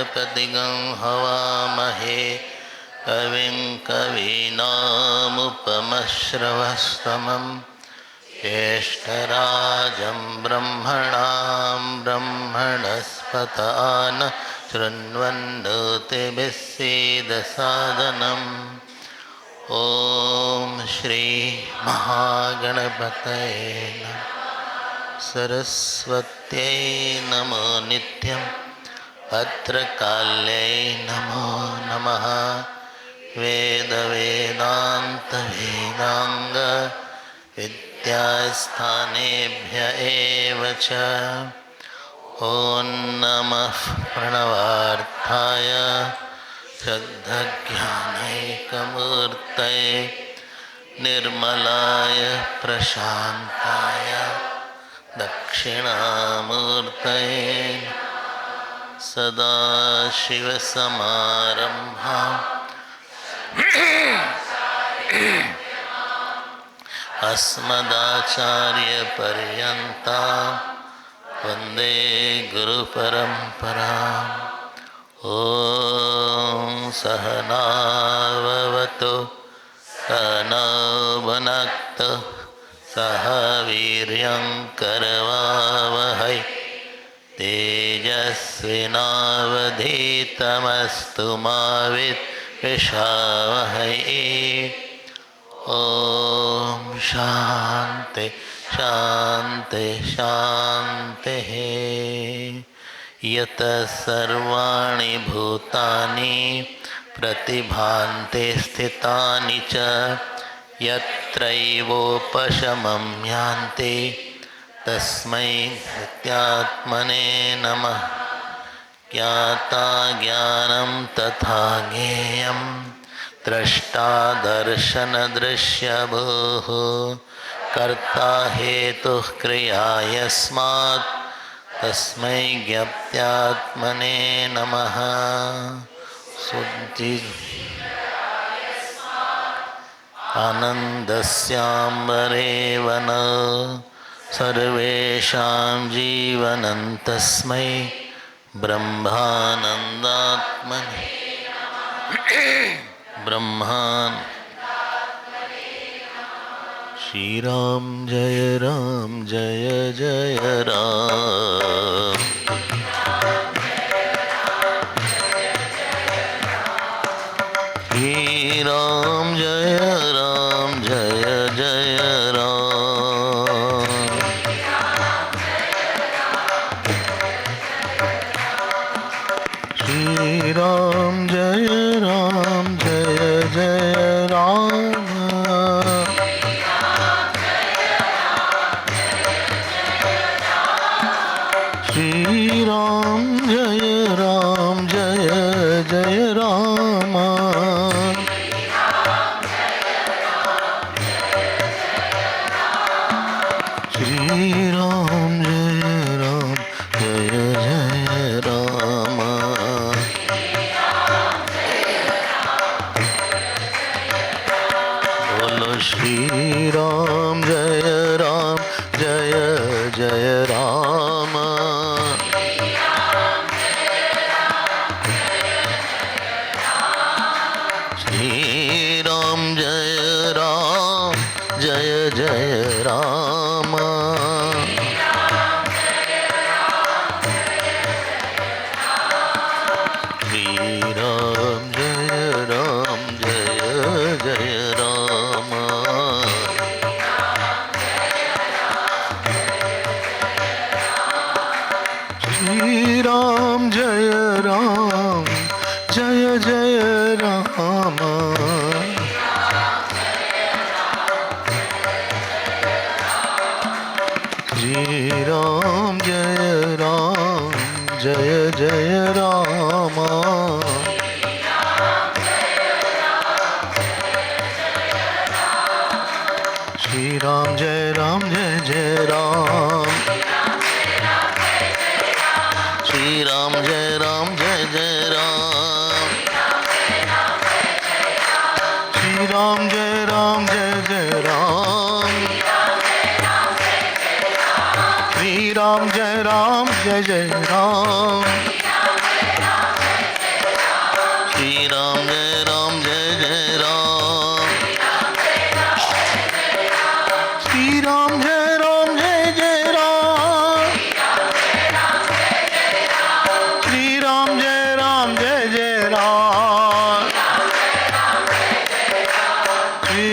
गणपतिगं हवामहे कविं कवीनामुपमश्रवस्तमं ज्येष्ठराजं ब्रह्मणां ब्रह्मणस्पत न शृण्वन्नोतिभिस्सीदसादनम्। ॐ श्री महागणपतये नमः। सरस्वत्यै नमो नित्यं भद्रकाल्यै नमो नमः। वेदवेदान्तवेदाङ्ग विद्यास्थानेभ्य एव च। ॐ नमः प्रणवार्थाय शुद्धज्ञानैकमूर्तये निर्मलाय प्रशान्ताय दक्षिणामूर्तये सदाशिवसमारम्भाम् अस्मदाचार्यपर्यन्तां वन्दे गुरुपरम्पराम्। ॐ सहनाववतु सहनौ भुनक्तु सह वीर्यं करवावहै तेजस्विनावधीतमस्तु मा विद्विषावहै। ॐ शान्ति शान्ति शान्तिः। यतः सर्वाणि भूतानि प्रतिभान्ति स्थितानि च यत्रैवोपशमं यान्ति तस्मै नित्यात्मने नमः। ज्ञाता ज्ञानं तथा ज्ञेयं द्रष्टा दर्शनदृश्यभूः कर्ता हेतुः क्रिया यस्मात् तस्मै ज्ञप्त्यात्मने नमः। आनन्दस्याम्बरे वन सर्वेषां जीवनं तस्मै ब्रह्मानन्दात्मने ब्रह्मान्। श्री राम जय जय राम। श्री राम जय जय राम। श्री राम जय जय राम। श्री राम जय जय राम। श्री राम जय जय राम। बोलो श्री राम जय जय राम। श्री राम जय जय राम। श्री राम जय जय राम। श्री राम जय जय राम। श्री राम जय जय राम। श्री राम जय जय राम। श्री राम जय जय राम। श्री राम जय जय राम। श्री राम जय जय राम।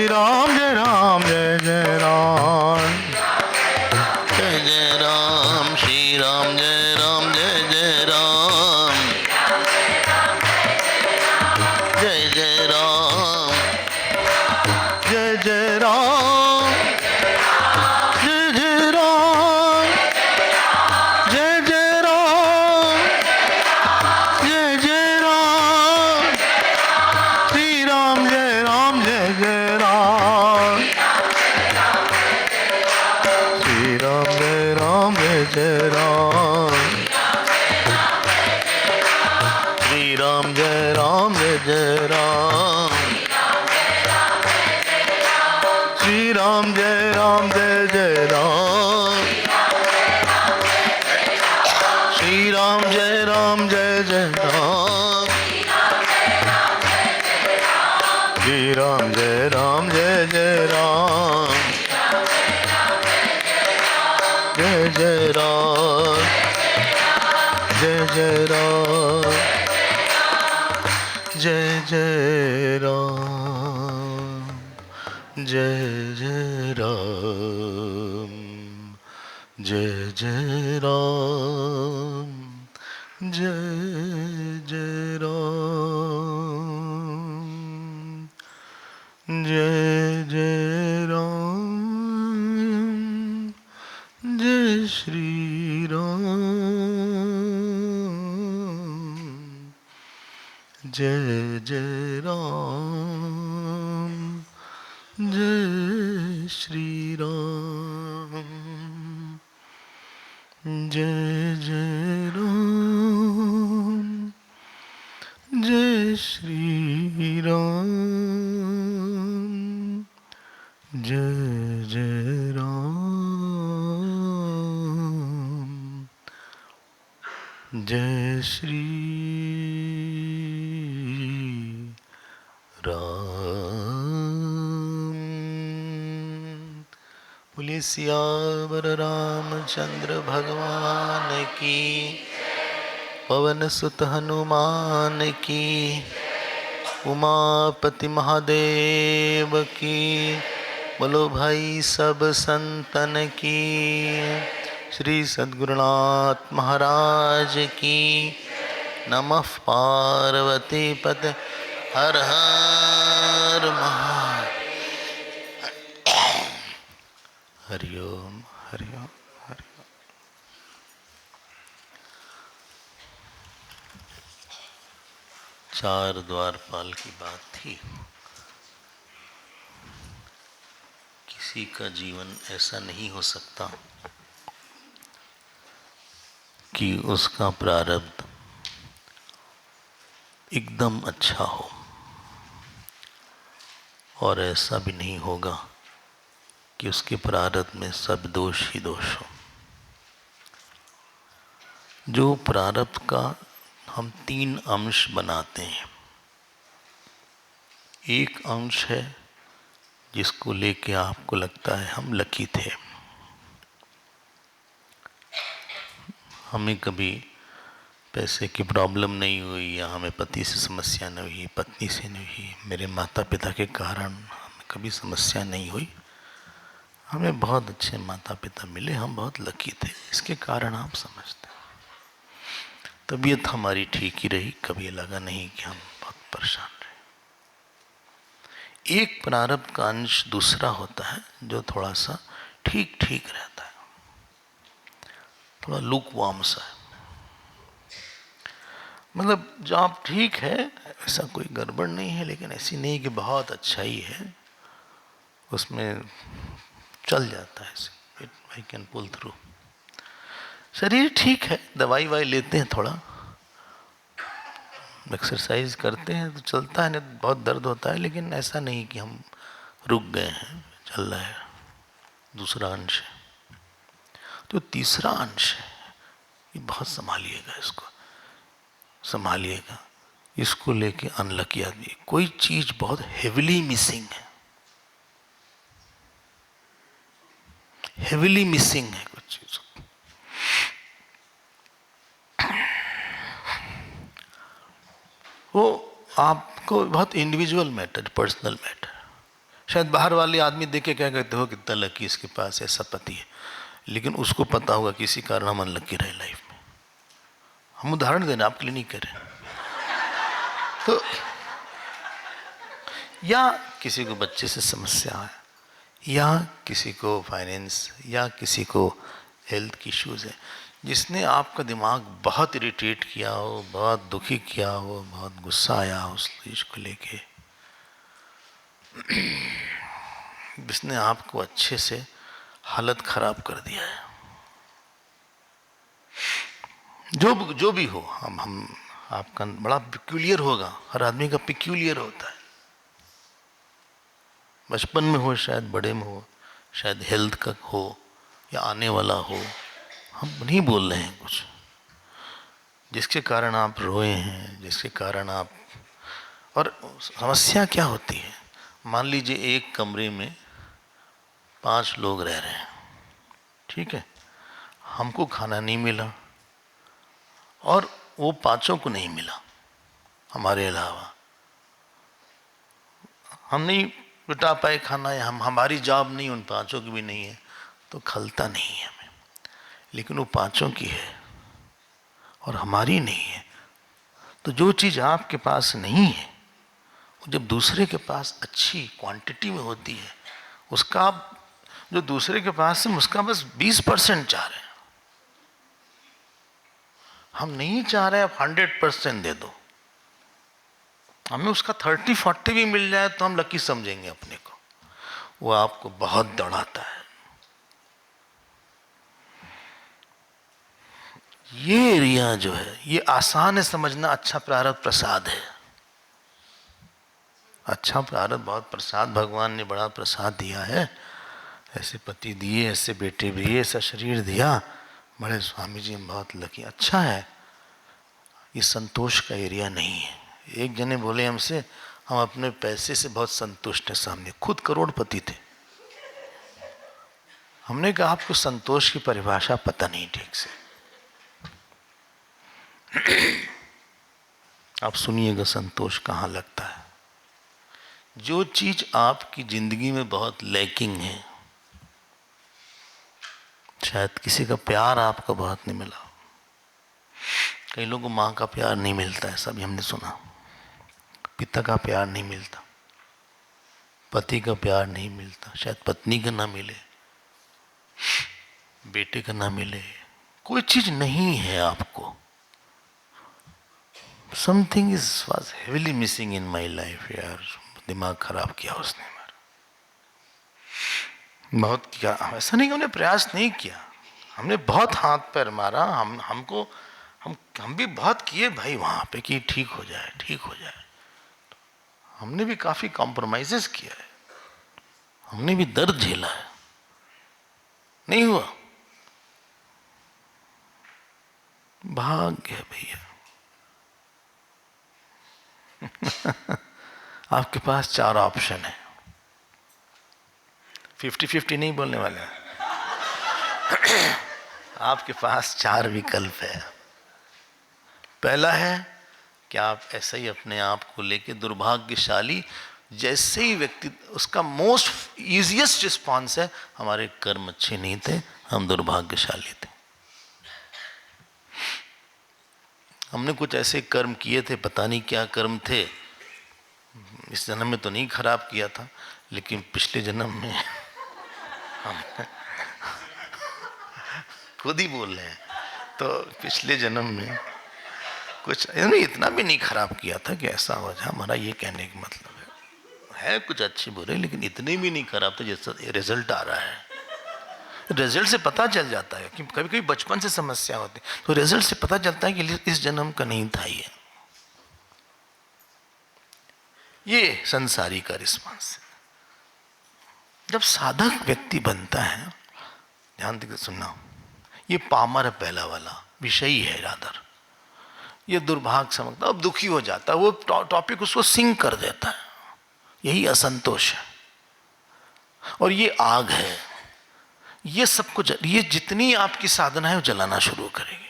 राम जय राम जय जय राम जय जय राम श्री राम जय राम जय जय राम जय जय राम जय जय राम जय जय राम जय जय राम जय जय राम श्री राम जय राम जय जय राम श्री राम जय राम जय जय राम श्री राम जय राम जय जय राम श्री राम जय राम जय जय राम श्री राम जय राम जय जय राम श्री राम जय राम जय जय राम जय जय राम जय जय राम जय जय राम जय जय राम जय जय राम जय जय राम जय जय राम जय श्री राम जय जय राम जय श्री राम जय जय राम जय श्री राम जय जय राम जय श्री राम। बोलिए सियावर रामचंद्र भगवान की, पवन सुत हनुमान की, उमापति महादेव की। बोलो भाई सब संतन की। श्री सद्गुरुनाथ महाराज की। नमः पार्वती पते हर हर महादेव। हरिओम हरिओम हरिओम। चार द्वारपाल की बात थी। किसी का जीवन ऐसा नहीं हो सकता कि उसका प्रारब्ध एकदम अच्छा हो, और ऐसा भी नहीं होगा कि उसके प्रारब्ध में सब दोष ही दोष हो। जो प्रारब्ध का हम तीन अंश बनाते हैं। एक अंश है जिसको लेके आपको लगता है हम लकी थे, हमें कभी पैसे की प्रॉब्लम नहीं हुई, या हमें पति से समस्या नहीं हुई, पत्नी से नहीं हुई, मेरे माता पिता के कारण हमें कभी समस्या नहीं हुई, हमें बहुत अच्छे माता पिता मिले, हम बहुत लकी थे। इसके कारण आप समझते हैं। तबीयत हमारी ठीक ही रही, कभी लगा नहीं कि हम बहुत परेशान रहे। एक प्रारब्ध का अंश दूसरा होता है जो थोड़ा सा ठीक ठीक रहता है, थोड़ा लूकवार्म सा है। मतलब जो आप ठीक है, ऐसा कोई गड़बड़ नहीं है, लेकिन ऐसी नहीं कि बहुत अच्छा ही है, उसमें चल जाता है, आई कैन पुल थ्रू। शरीर ठीक है, दवाई वाई लेते हैं, थोड़ा एक्सरसाइज करते हैं तो चलता है, नहीं बहुत दर्द होता है, लेकिन ऐसा नहीं कि हम रुक गए हैं, चल रहा है। दूसरा अंश है। तो तीसरा अंश है, ये बहुत संभालिएगा, इसको संभालिएगा। इसको लेके अनलकी आदमी, कोई चीज बहुत हेविली मिसिंग है, हेविली मिसिंग है कुछ चीज, वो आपको बहुत इंडिविजुअल मैटर, पर्सनल मैटर। शायद बाहर वाले आदमी देख के क्या कहते हो कितना लकी इसके पास ऐसा पति है, लेकिन उसको पता होगा किसी कारण हम अनलकी रहे लाइफ में। हम उदाहरण देना आपके लिए नहीं कर रहे। तो या किसी को बच्चे से समस्या है, या किसी को फाइनेंस, या किसी को हेल्थ की इश्यूज़ है, जिसने आपका दिमाग बहुत इरिटेट किया हो, बहुत दुखी किया हो, बहुत गुस्सा आया हो उस चीज़ को लेके, जिसने आपको अच्छे से हालत खराब कर दिया है। जो भी हो, हम आपका बड़ा पिक्यूलियर होगा, हर आदमी का पिक्यूलियर होता है। बचपन में हो, शायद बड़े में हो, शायद हेल्थ का हो या आने वाला हो, हम नहीं बोल रहे हैं कुछ, जिसके कारण आप रोए हैं, जिसके कारण आप। और समस्या क्या होती है, मान लीजिए एक कमरे में 5 लोग रह रहे हैं, ठीक है, हमको खाना नहीं मिला और वो 5 को नहीं मिला, हमारे अलावा हम नहीं बिटा पाए खाना, या हमारी जॉब नहीं, उन 5 की भी नहीं है, तो खलता नहीं है हमें। लेकिन वो 5 की है और हमारी नहीं है, तो जो चीज़ आपके पास नहीं है, वो जब दूसरे के पास अच्छी क्वांटिटी में होती है, उसका आप जो दूसरे के पास है उसका बस 20% चाह रहे हैं। हम नहीं चाह रहे आप 100% दे दो, हमें उसका 30-40 भी मिल जाए तो हम लकी समझेंगे अपने को। वो आपको बहुत दौड़ाता है। ये एरिया जो है, ये आसान है समझना, अच्छा प्रारब्ध प्रसाद है। अच्छा प्रारब्ध, बहुत प्रसाद, भगवान ने बड़ा प्रसाद दिया है, ऐसे पति दिए, ऐसे बेटे दिए, ऐसा शरीर दिया, बड़े स्वामी जी हम बहुत लकी। अच्छा है, ये संतोष का एरिया नहीं है। एक जने बोले हमसे, हम अपने पैसे से बहुत संतुष्ट हैं, सामने खुद करोड़पति थे। हमने कहा आपको संतोष की परिभाषा पता नहीं ठीक से। आप सुनिएगा संतोष कहाँ लगता है। जो चीज आपकी जिंदगी में बहुत लैकिंग है, शायद किसी का प्यार आपको बहुत नहीं मिला, कई लोगों को माँ का प्यार नहीं मिलता है, सब हमने सुना, पिता का प्यार नहीं मिलता, पति का प्यार नहीं मिलता, शायद पत्नी का ना मिले, बेटे का ना मिले, कोई चीज नहीं है आपको। Something was heavily missing in my life. यार दिमाग खराब किया उसने हमारा, बहुत किया। ऐसा नहीं कि हमने प्रयास नहीं किया, हमने बहुत हाथ पैर मारा, हम भी बहुत किए भाई वहां पे कि ठीक हो जाए, ठीक हो जाए। हमने भी काफी कॉम्प्रोमाइजेस किया है, हमने भी दर्द झेला है, नहीं हुआ, भाग्य है भैया। आपके पास 4 ऑप्शन है, 50-50 नहीं बोलने वाले आपके पास 4 विकल्प है। पहला है कि आप ऐसे ही अपने आप को लेके दुर्भाग्यशाली, जैसे ही व्यक्ति, उसका मोस्ट इजीएस्ट रिस्पॉन्स है हमारे कर्म अच्छे नहीं थे, हम दुर्भाग्यशाली थे, हमने कुछ ऐसे कर्म किए थे, पता नहीं क्या कर्म थे, इस जन्म में तो नहीं खराब किया था, लेकिन पिछले जन्म में हम खुद ही बोल रहे हैं, तो पिछले जन्म में कुछ इतना भी नहीं खराब किया था कि ऐसा हो जाए। हमारा ये कहने का मतलब है कुछ अच्छे बुरे, लेकिन इतने भी नहीं खराब थे जैसा रिजल्ट आ रहा है। रिजल्ट से पता चल जाता है कि कभी कभी बचपन से समस्या होती है, तो रिजल्ट से पता चलता है कि इस जन्म का नहीं था ये संसारी का रिस्पॉन्स। जब साधक व्यक्ति बनता है, ध्यान देकर सुनना, ये पामर है पहला वाला, विषयी है रादर, ये दुर्भाग्य समझता, अब दुखी हो जाता है, वो टॉपिक उसको सिंक कर देता है, यही असंतोष है। और ये आग है, ये सब कुछ, ये जितनी आपकी साधना है वो जलाना शुरू करेगी।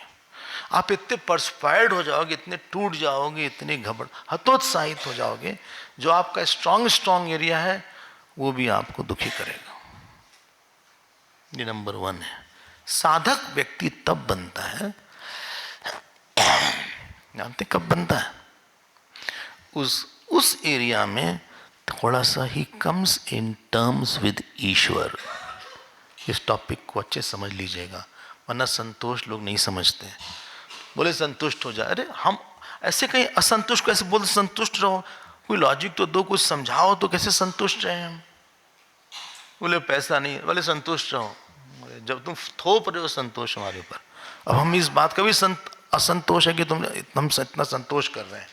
आप इतने परस्पायर्ड हो जाओगे, इतने टूट जाओगे, इतने हतोत्साहित हो जाओगे, जो आपका स्ट्रांग एरिया है वो भी आपको दुखी करेगा। ये नंबर 1 है। साधक व्यक्ति तब बनता है, जानते कब बनता है? उस एरिया में थोड़ा सा ही कम्स इन टर्म्स विद ईश्वर। इस टॉपिक को अच्छे समझ लीजिएगा, वरना संतोष लोग नहीं समझते। बोले संतुष्ट हो जाए, अरे हम ऐसे कहीं असंतुष्ट कैसे बोलते? संतुष्ट रहो, कोई लॉजिक तो दो, कुछ समझाओ तो कैसे संतुष्ट रहे हम? बोले पैसा नहीं, बोले संतुष्ट रहो। जब तुम थोप रहे हो संतोष हमारे ऊपर, अब हम इस बात का भी असंतोष है कि तुम हम इतना संतोष कर रहे हैं।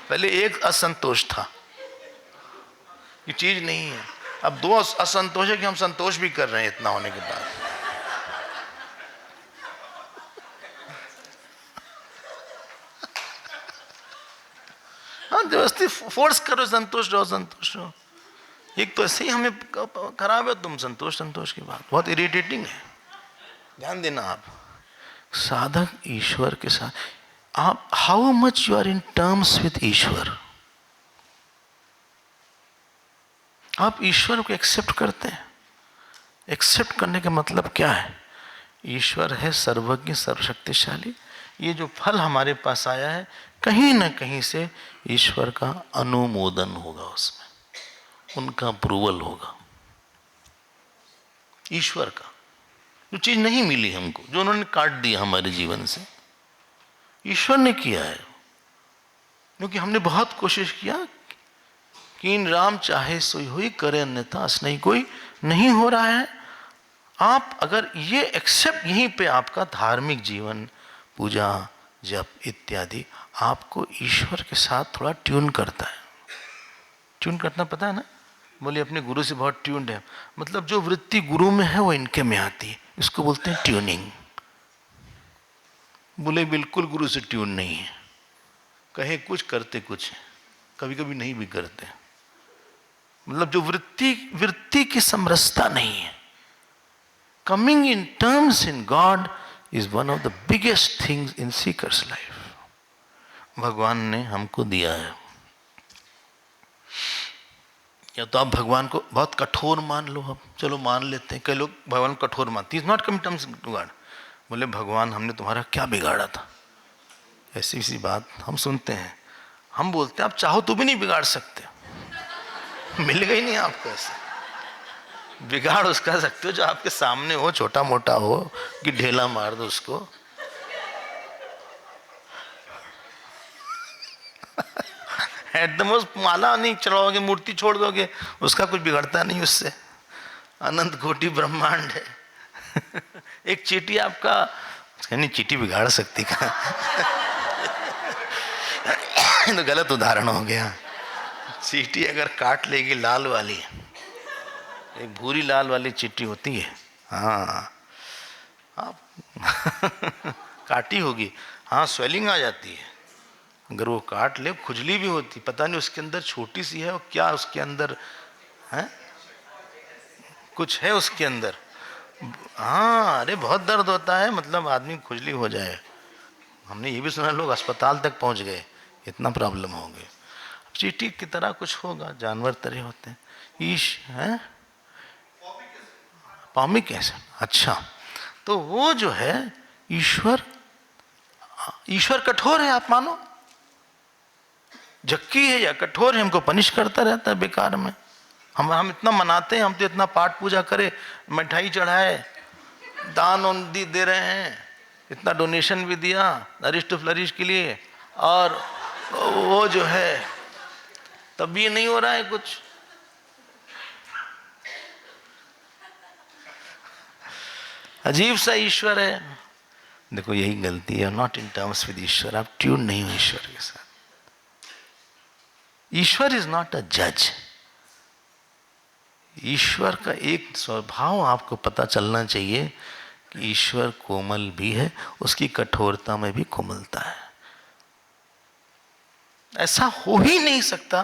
पहले एक असंतोष था, ये चीज नहीं है। अब 2 असंतोष है कि हम संतोष भी कर रहे हैं इतना होने के बाद। हाँ, जबरदस्ती फोर्स करो संतोष रहो, संतोष रहो। एक तो ऐसे ही हमें खराब है, तुम संतोष की बात बहुत इरिटेटिंग है। ध्यान देना, आप साधक ईश्वर के साथ, आप how much you are in terms with ईश्वर। आप ईश्वर को एक्सेप्ट करते हैं। एक्सेप्ट करने का मतलब क्या है? ईश्वर है सर्वज्ञ सर्वशक्तिशाली, ये जो फल हमारे पास आया है कहीं ना कहीं से ईश्वर का अनुमोदन होगा, उसमें उनका अप्रूवल होगा। ईश्वर का जो चीज नहीं मिली हमको, जो उन्होंने काट दिया हमारे जीवन से, ईश्वर ने किया है। क्योंकि हमने बहुत कोशिश किया कि इन राम चाहे सोई हुई, करे अन्यथा स्नेही कोई नहीं हो रहा है। आप अगर ये एक्सेप्ट, यहीं पे आपका धार्मिक जीवन, पूजा जप इत्यादि आपको ईश्वर के साथ थोड़ा ट्यून करता है। ट्यून करना पता है ना? बोले अपने गुरु से बहुत ट्यून्ड है, मतलब जो वृत्ति गुरु में है वो इनके में आती है, इसको बोलते हैं ट्यूनिंग। बोले बिल्कुल गुरु से ट्यून नहीं है, कहे कुछ करते कुछ, कभी कभी नहीं भी करते। मतलब जो वृत्ति की समरसता नहीं है। Coming in terms in God is one of the biggest things in seekers life. भगवान ने हमको दिया है। या तो आप भगवान को बहुत कठोर मान लो, अब चलो मान लेते हैं, कई लोग भगवान कठोर मानते हैं, not coming terms to God. बोले भगवान हमने तुम्हारा क्या बिगाड़ा था? ऐसी सी बात हम सुनते हैं। हम बोलते हैं आप चाहो तो भी नहीं बिगाड़ सकते, मिलेगा ही नहीं आपको। ऐसे बिगाड़ उसका सकते हो जो आपके सामने हो, छोटा मोटा हो कि ढेला मार दो उसको। एट द मोस्ट माला नहीं चढ़ाओगे, मूर्ति छोड़ दोगे, उसका कुछ बिगड़ता नहीं उससे। अनंत कोटि ब्रह्मांड है। एक चींटी आपका, नहीं चींटी बिगाड़ सकती का? तो गलत उदाहरण हो गया। चींटी अगर काट लेगी, लाल वाली, एक भूरी लाल वाली चींटी होती है, हाँ आप काटी होगी, हाँ स्वेलिंग आ जाती है। अगर वो काट ले, खुजली भी होती, पता नहीं उसके अंदर छोटी सी है और क्या उसके अंदर है, कुछ है उसके अंदर। हाँ अरे बहुत दर्द होता है, मतलब आदमी खुजली हो जाए। हमने ये भी सुना लोग अस्पताल तक पहुंच गए, इतना प्रॉब्लम हो गई। चींटी की तरह कुछ होगा, जानवर तरह होते हैं। ईश है पॉमिक एसिड, अच्छा। तो वो जो है ईश्वर कठोर है, आप मानो झक्की है या कठोर है, हमको पनिश करता रहता है बेकार में। हम इतना मनाते हैं, हम तो इतना पाठ पूजा करे, मिठाई चढ़ाए, दान दे रहे हैं, इतना डोनेशन भी दिया नरिश टू फ्लरिश के लिए, और वो जो है तब भी नहीं हो रहा है कुछ। अजीब सा ईश्वर है। देखो यही गलती है, नॉट इन टर्म्स विद ईश्वर, आप ट्यून नहीं हो ईश्वर के साथ। ईश्वर इज नॉट अ जज। ईश्वर का एक स्वभाव आपको पता चलना चाहिए कि ईश्वर कोमल भी है, उसकी कठोरता में भी कोमलता है। ऐसा हो ही नहीं सकता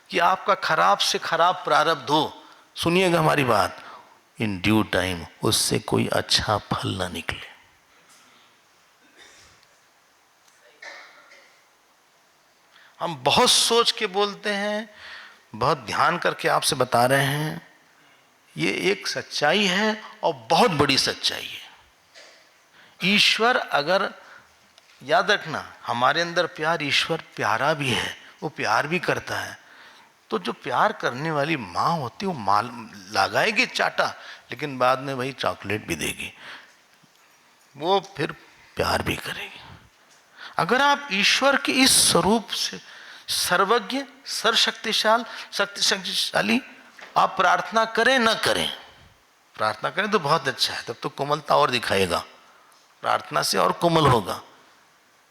कि आपका खराब से खराब प्रारब्ध हो, सुनिएगा हमारी बात, इन ड्यू टाइम उससे कोई अच्छा फल ना निकले। हम बहुत सोच के बोलते हैं, बहुत ध्यान करके आपसे बता रहे हैं, ये एक सच्चाई है और बहुत बड़ी सच्चाई है। ईश्वर, अगर याद रखना, हमारे अंदर प्यार, ईश्वर प्यारा भी है, वो प्यार भी करता है। तो जो प्यार करने वाली माँ होती है वो माल लगाएगी चाटा, लेकिन बाद में वही चॉकलेट भी देगी, वो फिर प्यार भी करेगी। अगर आप ईश्वर के इस स्वरूप से, सर्वज्ञ, शक्तिशाली, आप प्रार्थना करें न करें, प्रार्थना करें तो बहुत अच्छा है, तब तो कोमलता और दिखाएगा, प्रार्थना से और कोमल होगा।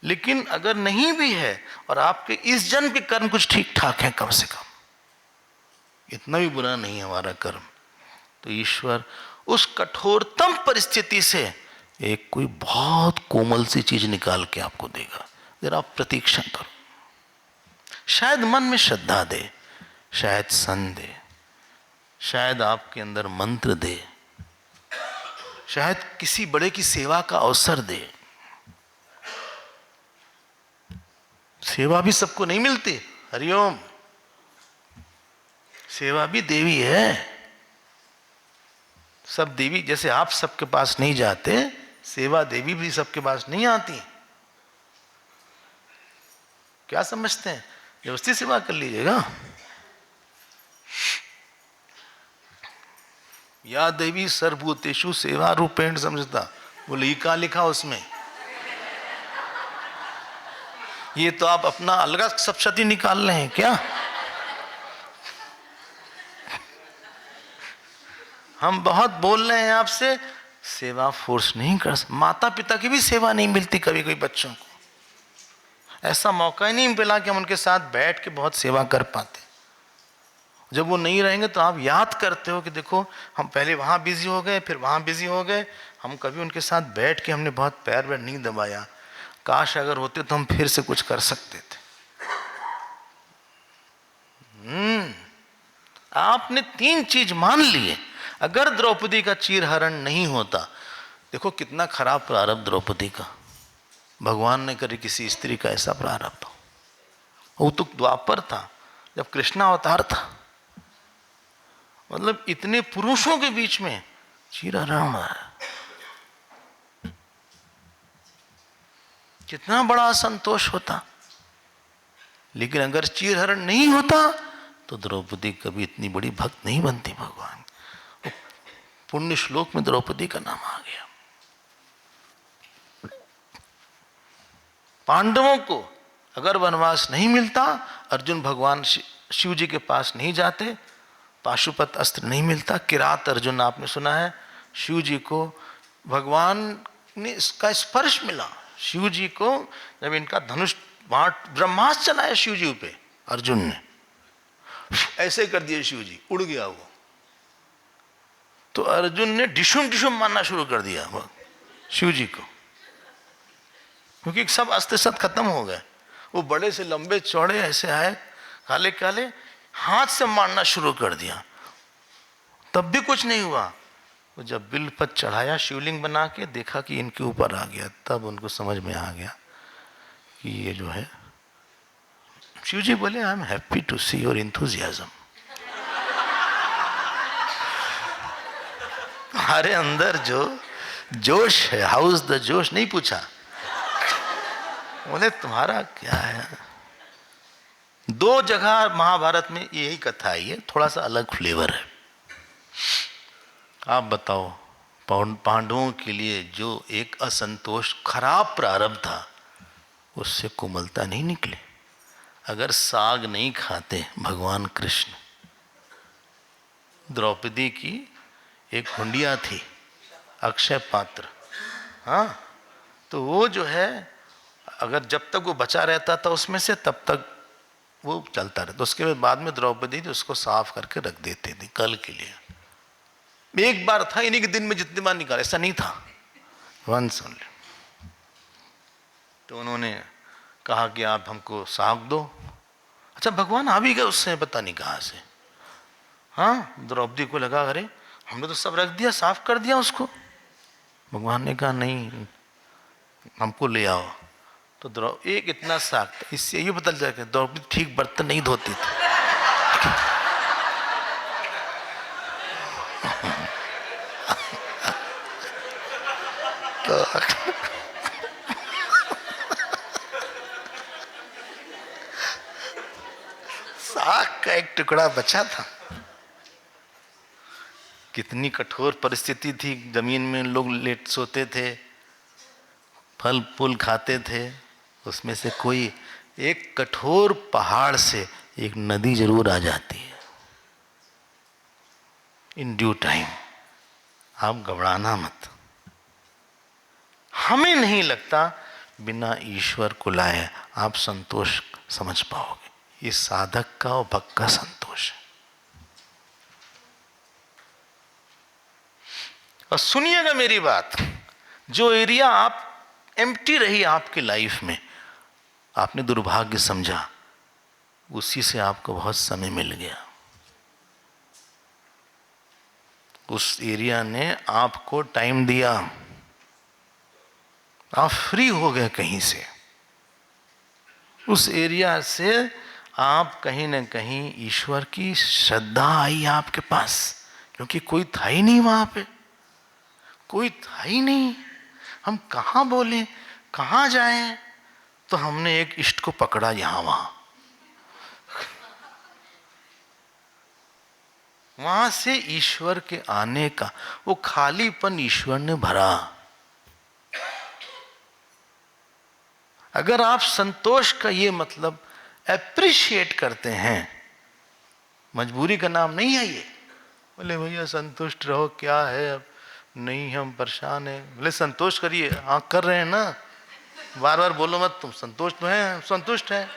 लेकिन अगर नहीं भी है और आपके इस जन्म के कर्म कुछ ठीक ठाक हैं, कम से कम इतना भी बुरा नहीं है हमारा कर्म, तो ईश्वर उस कठोरतम परिस्थिति से एक कोई बहुत कोमल सी चीज निकाल के आपको देगा। जरा आप प्रतीक्षा करो, शायद मन में श्रद्धा दे, शायद सन दे, शायद आपके अंदर मंत्र दे, शायद किसी बड़े की सेवा का अवसर दे। सेवा भी सबको नहीं मिलती, हरिओम, सेवा भी देवी है। सब देवी, जैसे आप सबके पास नहीं जाते, सेवा देवी भी सबके पास नहीं आती। क्या समझते हैं? व्यवस्थित सेवा कर लीजिएगा। या देवी सर्वभूतेषु सेवा रूपेण समझता, बोले ये क्या लिखा उसमें? ये तो आप अपना अलग सप्तशती निकाल रहे हैं क्या? हम बहुत बोल रहे हैं आपसे, सेवा फोर्स नहीं कर सकते। माता पिता की भी सेवा नहीं मिलती कभी कभी बच्चों को, ऐसा मौका ही नहीं मिला कि हम उनके साथ बैठ के बहुत सेवा कर पाते। जब वो नहीं रहेंगे तो आप याद करते हो कि देखो हम पहले वहाँ बिजी हो गए, फिर वहाँ बिजी हो गए, हम कभी उनके साथ बैठ के हमने बहुत पैर वैर नहीं दबाया। काश अगर होते तो हम फिर से कुछ कर सकते थे। आपने 3 चीज मान लिए। अगर द्रौपदी का चीरहरण नहीं होता, देखो कितना खराब प्रारब्ध द्रौपदी का, भगवान ने करे किसी स्त्री का ऐसा प्रारब्ध हो। वो तो द्वापर था जब कृष्णा अवतार था, मतलब इतने पुरुषों के बीच में चीरहरण है, कितना बड़ा असंतोष होता। लेकिन अगर चीरहरण नहीं होता तो द्रौपदी कभी इतनी बड़ी भक्त नहीं बनती भगवान। पुण्य श्लोक में द्रौपदी का नाम आ गया। पांडवों को अगर वनवास नहीं मिलता, अर्जुन भगवान शिव जी के पास नहीं जाते, पाशुपत अस्त्र नहीं मिलता, किरात अर्जुन आपने सुना है, शिव जी को भगवान ने इसका स्पर्श मिला। शिव जी को जब इनका धनुष ब्रह्मास्त्र चलाया शिव जी पे, अर्जुन ने ऐसे कर दिया, शिव जी उड़ गया वो, तो अर्जुन ने डिशुम डिशुम मारना शुरू कर दिया शिव जी को, क्योंकि सब अस्त्र शस्त्र खत्म हो गए। वो बड़े से लंबे चौड़े ऐसे आए, काले काले, हाथ से मारना शुरू कर दिया, तब भी कुछ नहीं हुआ। वो जब बिलपत चढ़ाया, शिवलिंग बना के देखा कि इनके ऊपर आ गया, तब उनको समझ में आ गया कि ये जो है। शिव जी बोले, I am happy to see your enthusiasm. हमारे अंदर जो जोश है, हाउ इज द जोश, नहीं पूछा, बोले तुम्हारा क्या है। 2 जगह महाभारत में यही कथा आई है, थोड़ा सा अलग फ्लेवर है। आप बताओ, पांडवों के लिए जो एक असंतोष खराब प्रारब्ध था, उससे कोमलता नहीं निकले। अगर साग नहीं खाते भगवान कृष्ण, द्रौपदी की एक हुंडिया थी, अक्षय पात्र, हाँ, तो वो जो है, अगर जब तक वो बचा रहता था उसमें से, तब तक वो चलता रहता। उसके बाद में द्रौपदी थी, उसको साफ करके रख देती थी कल के लिए। एक बार था, इन्हीं के दिन में जितनी बार निकाले, ऐसा नहीं था, वंस ओनली। तो उन्होंने कहा कि आप हमको साग दो। अच्छा, भगवान आ भी गए उससे, पता नहीं कहाँ से। हाँ, द्रौपदी को लगा अरे हमने तो सब रख दिया, साफ कर दिया उसको। भगवान ने कहा नहीं, हमको ले आओ। तो एक इतना साग, इससे ये पता चल जाएगा द्रौपदी ठीक बर्तन नहीं धोती थी। एक टुकड़ा बचा था। कितनी कठोर परिस्थिति थी, जमीन में लोग लेट सोते थे, फल फूल खाते थे, उसमें से कोई एक कठोर पहाड़ से एक नदी जरूर आ जाती है इन ड्यू टाइम। आप घबराना मत। हमें नहीं लगता बिना ईश्वर को लाए आप संतोष समझ पाओगे। ये साधक का और भक्त का संतोष है। और सुनिएगा मेरी बात, जो एरिया आप एम्प्टी रही आपकी लाइफ में, आपने दुर्भाग्य समझा, उसी से आपको बहुत समय मिल गया। उस एरिया ने आपको टाइम दिया, आप फ्री हो गए कहीं से। उस एरिया से आप कहीं ना कहीं ईश्वर की श्रद्धा आई आपके पास, क्योंकि कोई था ही नहीं वहां पे, कोई था ही नहीं। हम कहाँ बोले, कहाँ जाएं? तो हमने एक इष्ट को पकड़ा यहां वहां। वहां से ईश्वर के आने का वो खालीपन ईश्वर ने भरा। अगर आप संतोष का ये मतलब एप्रिशिएट करते हैं, मजबूरी का नाम नहीं है ये। बोले भैया संतुष्ट रहो, क्या है अब, नहीं हम परेशान हैं। बोले संतोष करिए। हाँ कर रहे हैं ना, बार बार बोलो मत, तुम संतुष्ट तो हैं, संतुष्ट हैं।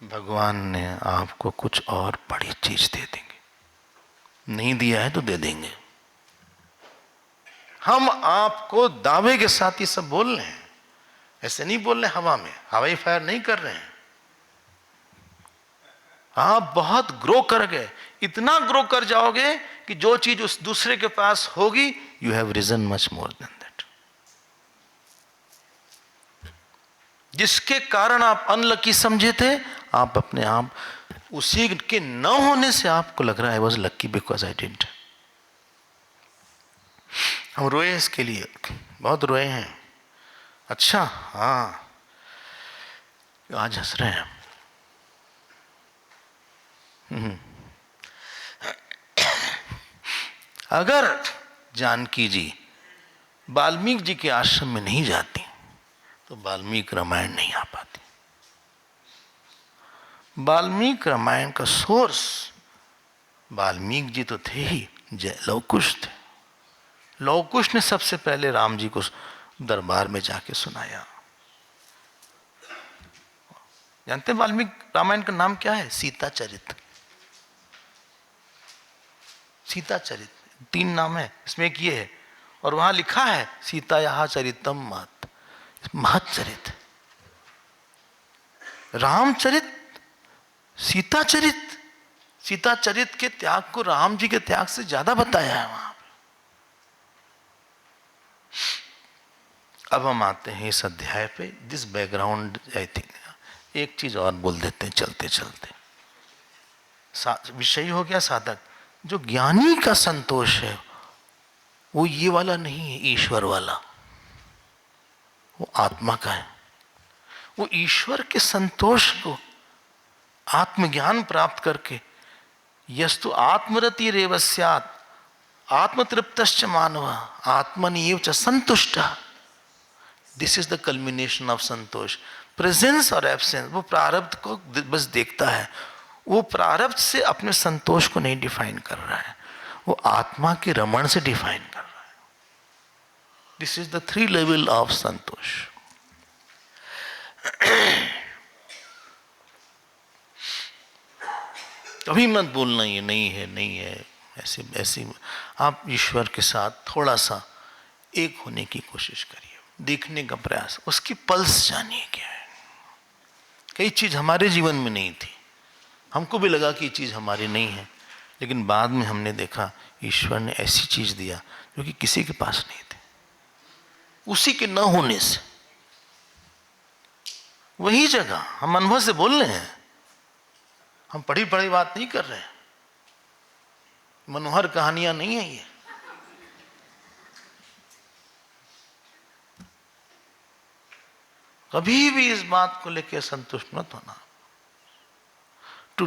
भगवान ने आपको कुछ और बड़ी चीज दे देंगे। नहीं दिया है तो दे देंगे। हम आपको दावे के साथ ये सब बोल रहे हैं, ऐसे नहीं बोल रहे हवा में, हवाई फायर नहीं कर रहे हैं। आप बहुत ग्रो कर गए, इतना ग्रो कर जाओगे कि जो चीज उस दूसरे के पास होगी, you have reason much more than that. जिसके कारण आप अनलकी समझे थे, आप अपने आप उसी के न होने से आपको लग रहा है I was lucky because I didn't. हम रोए इसके लिए, बहुत रोए हैं। अच्छा हाँ, आज हंस रहे हैं। अगर जानकी जी वाल्मीकि जी के आश्रम में नहीं जाती तो वाल्मीकि रामायण नहीं आ पाती। वाल्मीकि रामायण का सोर्स वाल्मीकि जी तो थे ही, लवकुश थे। लवकुश ने सबसे पहले राम जी को दरबार में जाके सुनाया। जानते हैं वाल्मीकि रामायण का नाम क्या है? सीता चरित। सीता चरित 3 नाम है, इसमें एक ये है, और वहां लिखा है सीता यहा चरितम महत, महत चरित। रामचरित, सीता चरित। सीता चरित के त्याग को राम जी के त्याग से ज्यादा बताया है वहां। अब हम आते हैं इस अध्याय पे। दिस बैकग्राउंड आई थिंक एक चीज और बोल देते हैं चलते चलते। विषय हो गया साधक। जो ज्ञानी का संतोष है वो ये वाला नहीं है, ईश्वर वाला, वो आत्मा का है। वो ईश्वर के संतोष को आत्मज्ञान प्राप्त करके, यस्तु आत्मरति रेव स्यात् आत्मतृप्तश्च मानव आत्मनिएव च संतुष्टः। This is the culmination of संतोष। प्रेजेंस और एब्सेंस, वो प्रारब्ध को बस देखता है, वो प्रारब्ध से अपने संतोष को नहीं डिफाइन कर रहा है, वो आत्मा के रमण से डिफाइन कर रहा है। This is the 3 level of संतोष। कभी मत बोलना ये नहीं है, नहीं है, ऐसे ऐसे। आप ईश्वर के साथ थोड़ा सा एक होने की कोशिश करिए, देखने का प्रयास, उसकी पल्स जानिए क्या है। कई चीज हमारे जीवन में नहीं थी, हमको भी लगा कि ये चीज हमारी नहीं है, लेकिन बाद में हमने देखा ईश्वर ने ऐसी चीज दिया जो कि किसी के पास नहीं थी, उसी के न होने से। वही जगह हम अनुभव से बोल रहे हैं, हम पढ़ी पढ़ी बात नहीं कर रहे हैं, मनोहर कहानियां नहीं है ये। कभी भी इस बात को लेकर संतुष्ट मत होना। To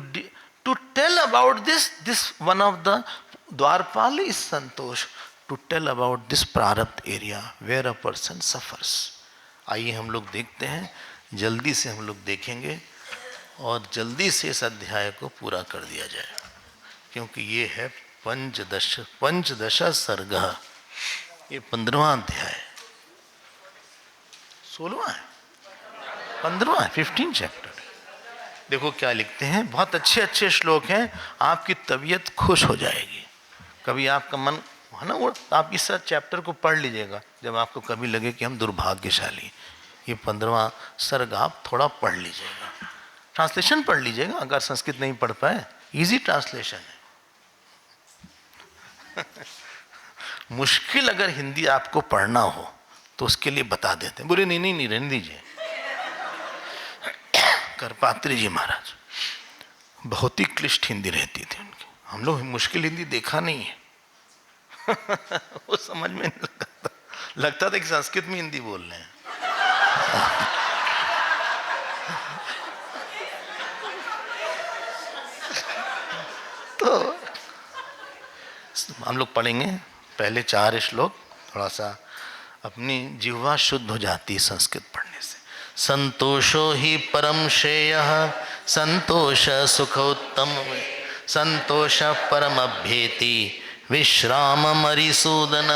tell about this one of the द्वारपाल इज संतोष, टू टेल अबाउट दिस प्रारब्ध area where a person suffers. आइए हम लोग देखते हैं, जल्दी से हम लोग देखेंगे और जल्दी से इस अध्याय को पूरा कर दिया जाए, क्योंकि ये है पंचदश सर्ग, ये 15वां अध्याय है। 16वां है, 15वां है, 15 चैप्टर। देखो क्या लिखते हैं, बहुत अच्छे अच्छे श्लोक हैं, आपकी तबीयत खुश हो जाएगी। कभी आपका मन है ना, वो आप इस चैप्टर को पढ़ लीजिएगा जब आपको कभी लगे कि हम दुर्भाग्यशाली। ये 15वां सर्ग आप थोड़ा पढ़ लीजिएगा, ट्रांसलेशन पढ़ लीजिएगा अगर संस्कृत नहीं पढ़ पाए, इजी ट्रांसलेशन है। मुश्किल अगर हिंदी आपको पढ़ना हो तो उसके लिए बता देते हैं, बोले नहीं रहने दीजिए। करपात्री जी महाराज बहुत ही क्लिष्ट हिंदी रहती थी उनकी, हम लोग मुश्किल हिंदी देखा नहीं है। वो समझ में नहीं लगता था कि संस्कृत में हिंदी बोल रहे हैं। तो हम लोग पढ़ेंगे पहले 4 श्लोक, थोड़ा सा अपनी जिह्वा शुद्ध हो जाती है संस्कृत पढ़ने से। संतोषो ही परम श्रेयः, संतोष सुखोत्तम, संतोष परम अभ्येति, विश्राम मरिसूदन,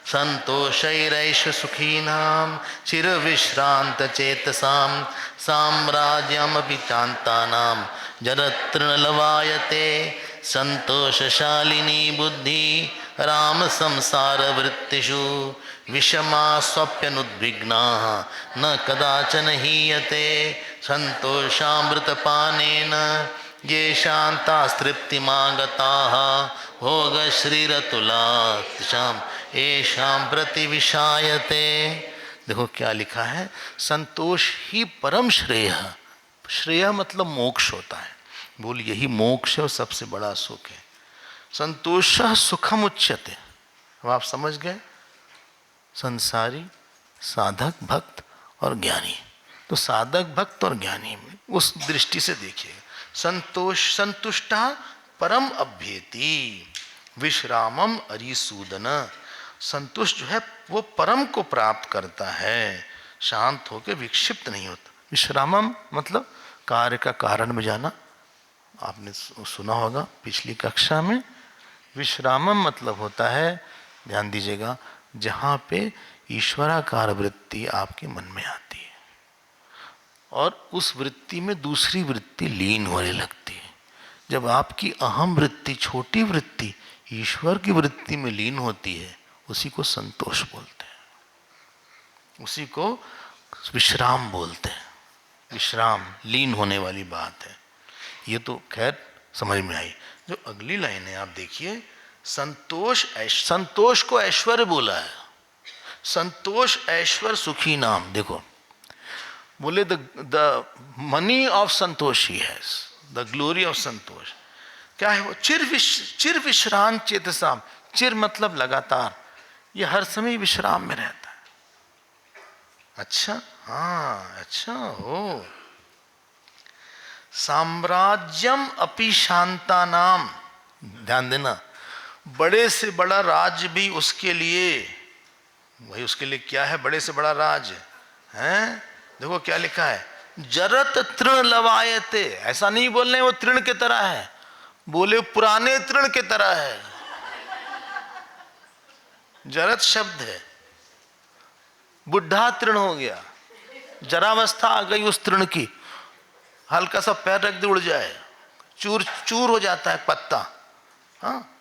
संतोषैरैष सुखीनां चिरविश्रांत चेतसां, साम्राज्यमपि चान्तानां जरतृणलवायते, संतोषशालिनी बुद्धि राम संसार वृत्तिषु, विषमा स्वप्यनुद्विग्नाः न कदाचन हीयते, संतोषामृतपानेन ये शान्तास्तृप्तिमागताः, भोगश्रीरतुलातिशाम् येषां प्रतिविशायते। देखो क्या लिखा है, संतोष ही परम श्रेय। श्रेय मतलब मोक्ष होता है, बोल यही मोक्ष और सबसे बड़ा सुख है। संतोष सुखम उच्यते, अब आप समझ गए, संसारी, साधक, भक्त और ज्ञानी। तो साधक, भक्त और ज्ञानी में उस दृष्टि से देखिए, संतोष संतुष्टा परम अभ्येति, विश्रामम अरिसूदन, संतुष्ट जो है वो परम को प्राप्त करता है, शांत होकर विक्षिप्त नहीं होता। विश्रामम मतलब कार्य का कारण में जाना, आपने सुना होगा पिछली कक्षा में। विश्रामम मतलब होता है, ध्यान दीजिएगा, जहाँ पे ईश्वराकार वृत्ति आपके मन में आती है और उस वृत्ति में दूसरी वृत्ति लीन होने लगती है। जब आपकी अहम वृत्ति, छोटी वृत्ति ईश्वर की वृत्ति में लीन होती है, उसी को संतोष बोलते हैं, उसी को विश्राम बोलते हैं। विश्राम, लीन होने वाली बात है। ये तो खैर समझ में आई। जो अगली लाइन है आप देखिए, संतोष, संतोष को ऐश्वर्य बोला है। संतोष ऐश्वर्य सुखी नाम, देखो बोले द मनी ऑफ संतोष ही है, द ग्लोरी ऑफ संतोष क्या है वो, चिर विश्रांत चेतसाम, चिर मतलब लगातार, ये हर समय विश्राम में रहता है। अच्छा, हाँ अच्छा हो। साम्राज्यम अपि शांता नाम, ध्यान देना, बड़े से बड़ा राज्य भी उसके लिए, भाई उसके लिए क्या है बड़े से बड़ा राज्य है। देखो क्या लिखा है, जरत तृण लवायते, ऐसा नहीं बोल रहे वो तृण के तरह है, बोले पुराने तृण के तरह है। जरत शब्द है, बुढ़ा तृण हो गया, जरावस्था आ गई उस तृण की, हल्का सा पैर रख दे उड़ जाए, चूर चूर हो जाता है पत्ता। हाँ,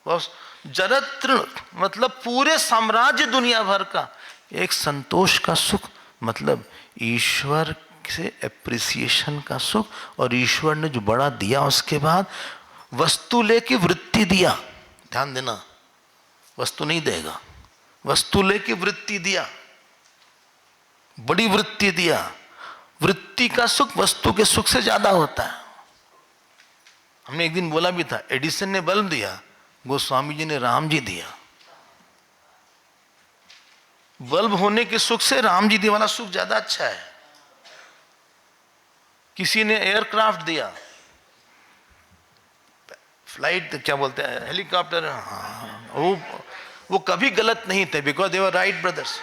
बस जरत तृण मतलब पूरे साम्राज्य दुनिया भर का। एक संतोष का सुख मतलब ईश्वर से एप्रिसिएशन का सुख, और ईश्वर ने जो बड़ा दिया उसके बाद वस्तु लेके वृत्ति दिया। ध्यान देना, वस्तु नहीं देगा, वस्तु लेके वृत्ति दिया, बड़ी वृत्ति दिया। वृत्ति का सुख वस्तु के सुख से ज्यादा होता है। हमने एक दिन बोला भी था, एडिसन ने बल्ब दिया, गोस्वामी जी ने राम जी दिया। बल्ब होने के सुख से राम जी दिया वाला सुख ज्यादा अच्छा है। किसी ने एयरक्राफ्ट दिया, फ्लाइट क्या बोलते हैं, हेलीकॉप्टर, हाँ, वो कभी गलत नहीं थे, because they were Wright brothers.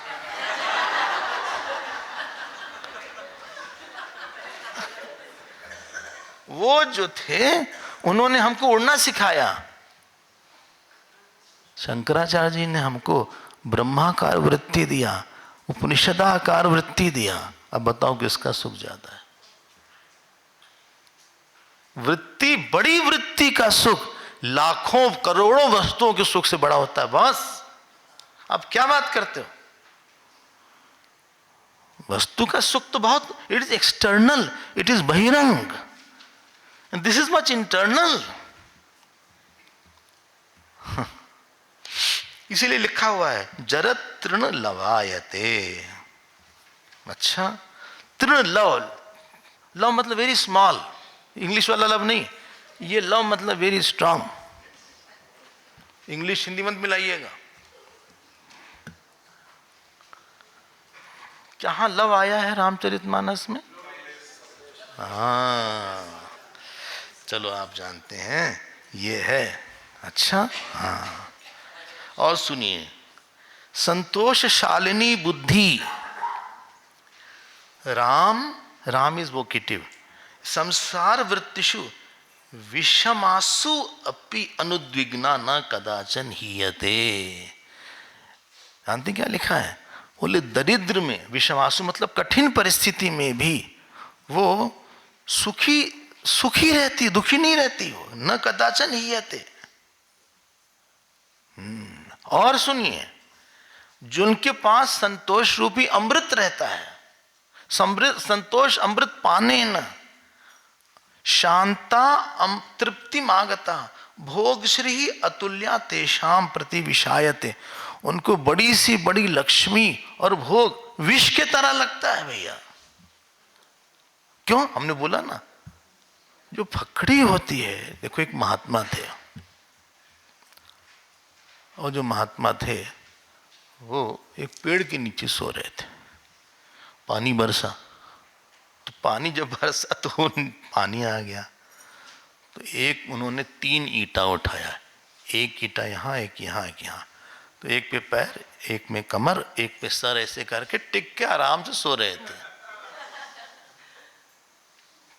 वो जो थे उन्होंने हमको उड़ना सिखाया। शंकराचार्य जी ने हमको ब्रह्माकार वृत्ति दिया, उपनिषदाकार वृत्ति दिया। अब बताओ किसका सुख ज्यादा है? वृत्ति, बड़ी वृत्ति का सुख लाखों करोड़ों वस्तुओं के सुख से बड़ा होता है। बस अब क्या बात करते हो? वस्तु का सुख तो बहुत, it is external, it is बहिरंग, and this is much internal. इसीलिए लिखा हुआ है जरत तृण लवायते। अच्छा, तृण लव, लव मतलब वेरी स्मॉल, इंग्लिश वाला लव नहीं, ये लव मतलब वेरी स्ट्रांग। इंग्लिश हिंदी मत मिलाइएगा। कहां लव आया है रामचरितमानस में? हाँ, चलो आप जानते हैं ये है। अच्छा, हाँ, और सुनिए, संतोष शालिनी बुद्धि, राम इज वोकेटिव, संसार वृत्तिषु विषमासु अपि अनुद्विग्ना न कदाचन हीयते। जानते क्या लिखा है? बोले दरिद्र में, विषमासु मतलब कठिन परिस्थिति में भी वो सुखी रहती, दुखी नहीं रहती हो, न कदाचन हीयते। और सुनिए, जिनके पास संतोष रूपी अमृत रहता है, संतोष अमृत पाने न शांता तृप्ति मागता भोग श्री अतुल्या तेषाम प्रति विषायते। उनको बड़ी सी बड़ी लक्ष्मी और भोग विष के तरह लगता है भैया। क्यों? हमने बोला ना, जो फकड़ी होती है। देखो, एक महात्मा थे, और जो महात्मा थे वो एक पेड़ के नीचे सो रहे थे। पानी बरसा, तो पानी जब बरसा तो पानी आ गया, तो एक उन्होंने 3 ईंटा उठाया, एक ईंटा यहाँ, एक यहाँ, एक यहाँ, तो एक पे पैर, एक में कमर, एक पे सर, ऐसे करके टिक के आराम से सो रहे थे।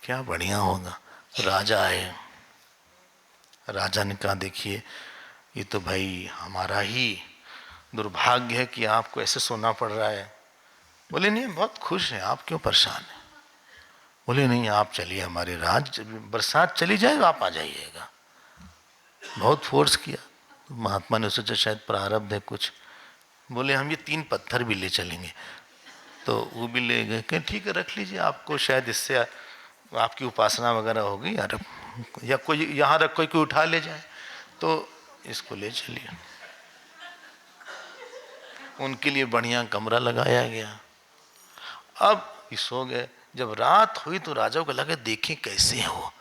क्या बढ़िया होगा। राजा आए, राजा ने कहा देखिए ये तो भाई हमारा ही दुर्भाग्य है कि आपको ऐसे सोना पड़ रहा है। बोले नहीं, बहुत खुश हैं, आप क्यों परेशान हैं? बोले नहीं, आप चलिए हमारे राज्य, बरसात चली जाए आप आ जाइएगा। बहुत फोर्स किया, तो महात्मा ने सोचा शायद प्रारब्ध है कुछ। बोले हम ये 3 पत्थर भी ले चलेंगे, तो वो भी ले गए। कहीं ठीक है, रख लीजिए, आपको शायद इससे आपकी उपासना वगैरह होगी यार, या कोई यहाँ रख, कोई उठा ले जाए, तो इसको ले चलिए। उनके लिए बढ़िया कमरा लगाया गया। अब ये सो गए। जब रात हुई तो राजा को लगा देखें कैसे हो,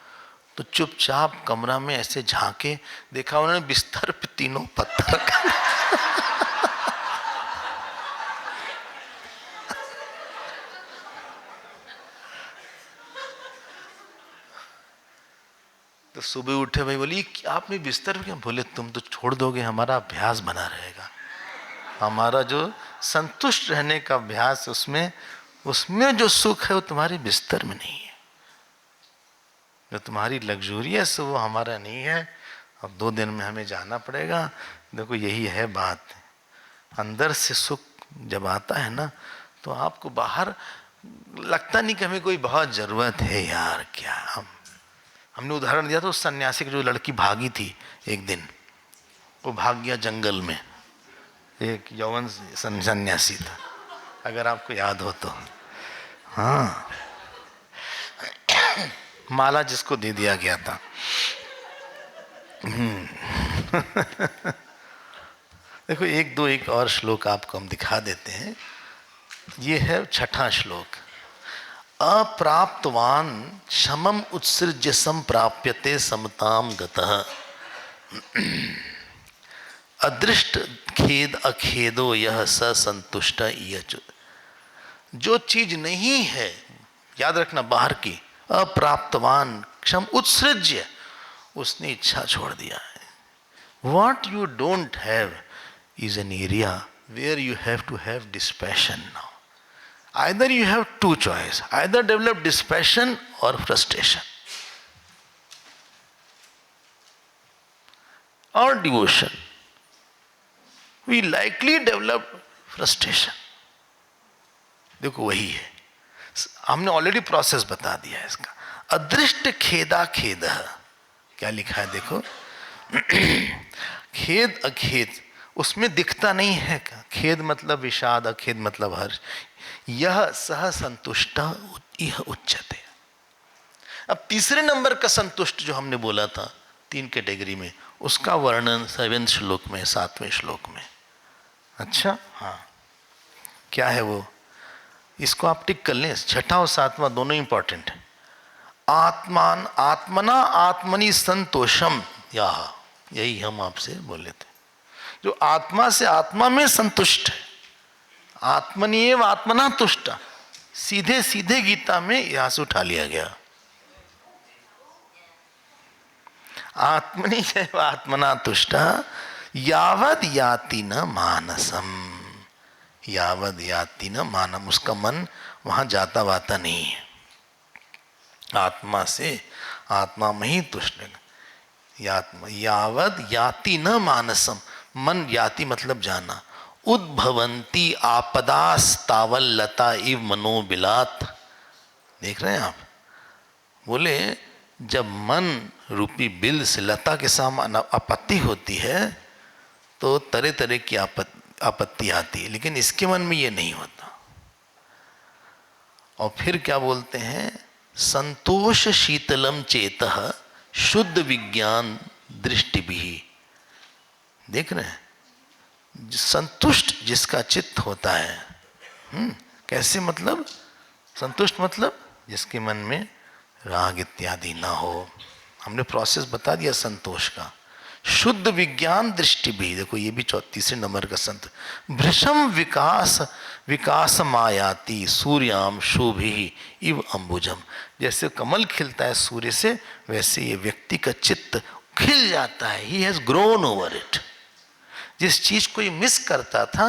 तो चुपचाप कमरा में ऐसे झांके, देखा उन्होंने बिस्तर पे 3 पत्थर तो सुबह उठे भाई, बोली आपने बिस्तर पे क्या? बोले तुम तो छोड़ दोगे, हमारा अभ्यास बना रहेगा, हमारा जो संतुष्ट रहने का अभ्यास, उसमें जो सुख है वो तुम्हारे बिस्तर में नहीं है, जो तुम्हारी लग्जूरियस वो हमारा नहीं है। अब 2 दिन में हमें जाना पड़ेगा। देखो यही है बात, अंदर से सुख जब आता है ना, तो आपको बाहर लगता नहीं कि हमें कोई बहुत जरूरत है यार। क्या हमने उदाहरण दिया था उस सन्यासी की, जो लड़की भागी थी एक दिन, वो भाग गया जंगल में, एक यौवन सन्यासी था, अगर आपको याद हो तो। हाँ, माला जिसको दे दिया गया था। देखो एक और श्लोक आपको हम दिखा देते हैं। ये है 6वां श्लोक। अप्राप्तवान शमम उत्सृज्य संप्राप्यते समताम गतः अदृष्ट खेद अखेदो यह स संतुष्ट इयच। जो चीज नहीं है, याद रखना, बाहर की, अप्राप्तवान क्षम उत्सृज्य, उसने इच्छा छोड़ दिया है. What you don't have is an area where you have to have dispassion now. Either you have two choices, either develop dispassion or frustration, or devotion. We likely develop frustration. देखो वही है, हमने ऑलरेडी प्रोसेस बता दिया है इसका. अदृष्ट खेदा खेद, क्या लिखा है देखो. खेद अखेद उसमें दिखता नहीं है. खेद मतलब विषाद, अखेद मतलब हर्ष. यह सह संतुष्ट यह उच्चते. अब तीसरे नंबर का संतुष्ट जो हमने बोला था 3 कैटेगरी में, उसका वर्णन 7वें श्लोक में, 7वें श्लोक में. अच्छा हाँ, क्या है वो, इसको आप टिक कर लें. 6वां और 7वां दोनों इंपॉर्टेंट है. आत्मना आत्मनि संतोषम, यही हम आपसे बोले थे. जो आत्मा से आत्मा में संतुष्ट है, आत्मनिएव आत्मना तुष्ट, सीधे सीधे गीता में यहां से उठा लिया गया. आत्मनि एव आत्मना तुष्ट यावद याति न मानसम. यावद याति न मानम, उसका मन वहां जाता वाता नहीं है. आत्मा से आत्मा में ही तुष्ट है. यावद याति न मानसम, मन याति मतलब जाना. उद्भवंती आपदास्तावल लता इव मनोबिलात. देख रहे हैं आप, बोले जब मन रूपी बिल से लता के समान आपत्ति होती है तो तरह तरह की आपत्ति आती है, लेकिन इसके मन में ये नहीं होता. और फिर क्या बोलते हैं, संतोष शीतलम चेतः शुद्ध विज्ञान दृष्टि भी. देख रहे हैं, संतुष्ट जिसका चित्त होता है. कैसे मतलब, संतुष्ट मतलब जिसके मन में राग इत्यादि ना हो. हमने प्रोसेस बता दिया संतोष का. शुद्ध विज्ञान दृष्टि भी, देखो ये भी 34 नंबर का संत. भृशम विकास मायाति सूर्याम शोभि इव अंबुजम. जैसे कमल खिलता है सूर्य से, वैसे ये व्यक्ति का चित्त खिल जाता है. He has grown over it. जिस चीज को ये मिस करता था,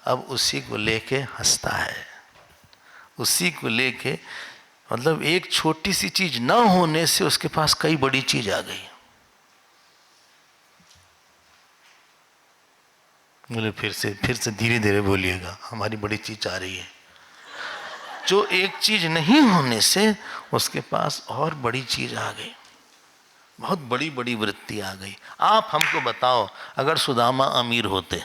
अब उसी को लेके हंसता है. उसी को लेके, मतलब एक छोटी सी चीज ना होने से उसके पास कई बड़ी चीज आ गई. बोले फिर से धीरे धीरे बोलिएगा, हमारी बड़ी चीज आ रही है. जो एक चीज नहीं होने से उसके पास और बड़ी चीज आ गई, बहुत बड़ी बड़ी वृत्ति आ गई. आप हमको बताओ, अगर सुदामा अमीर होते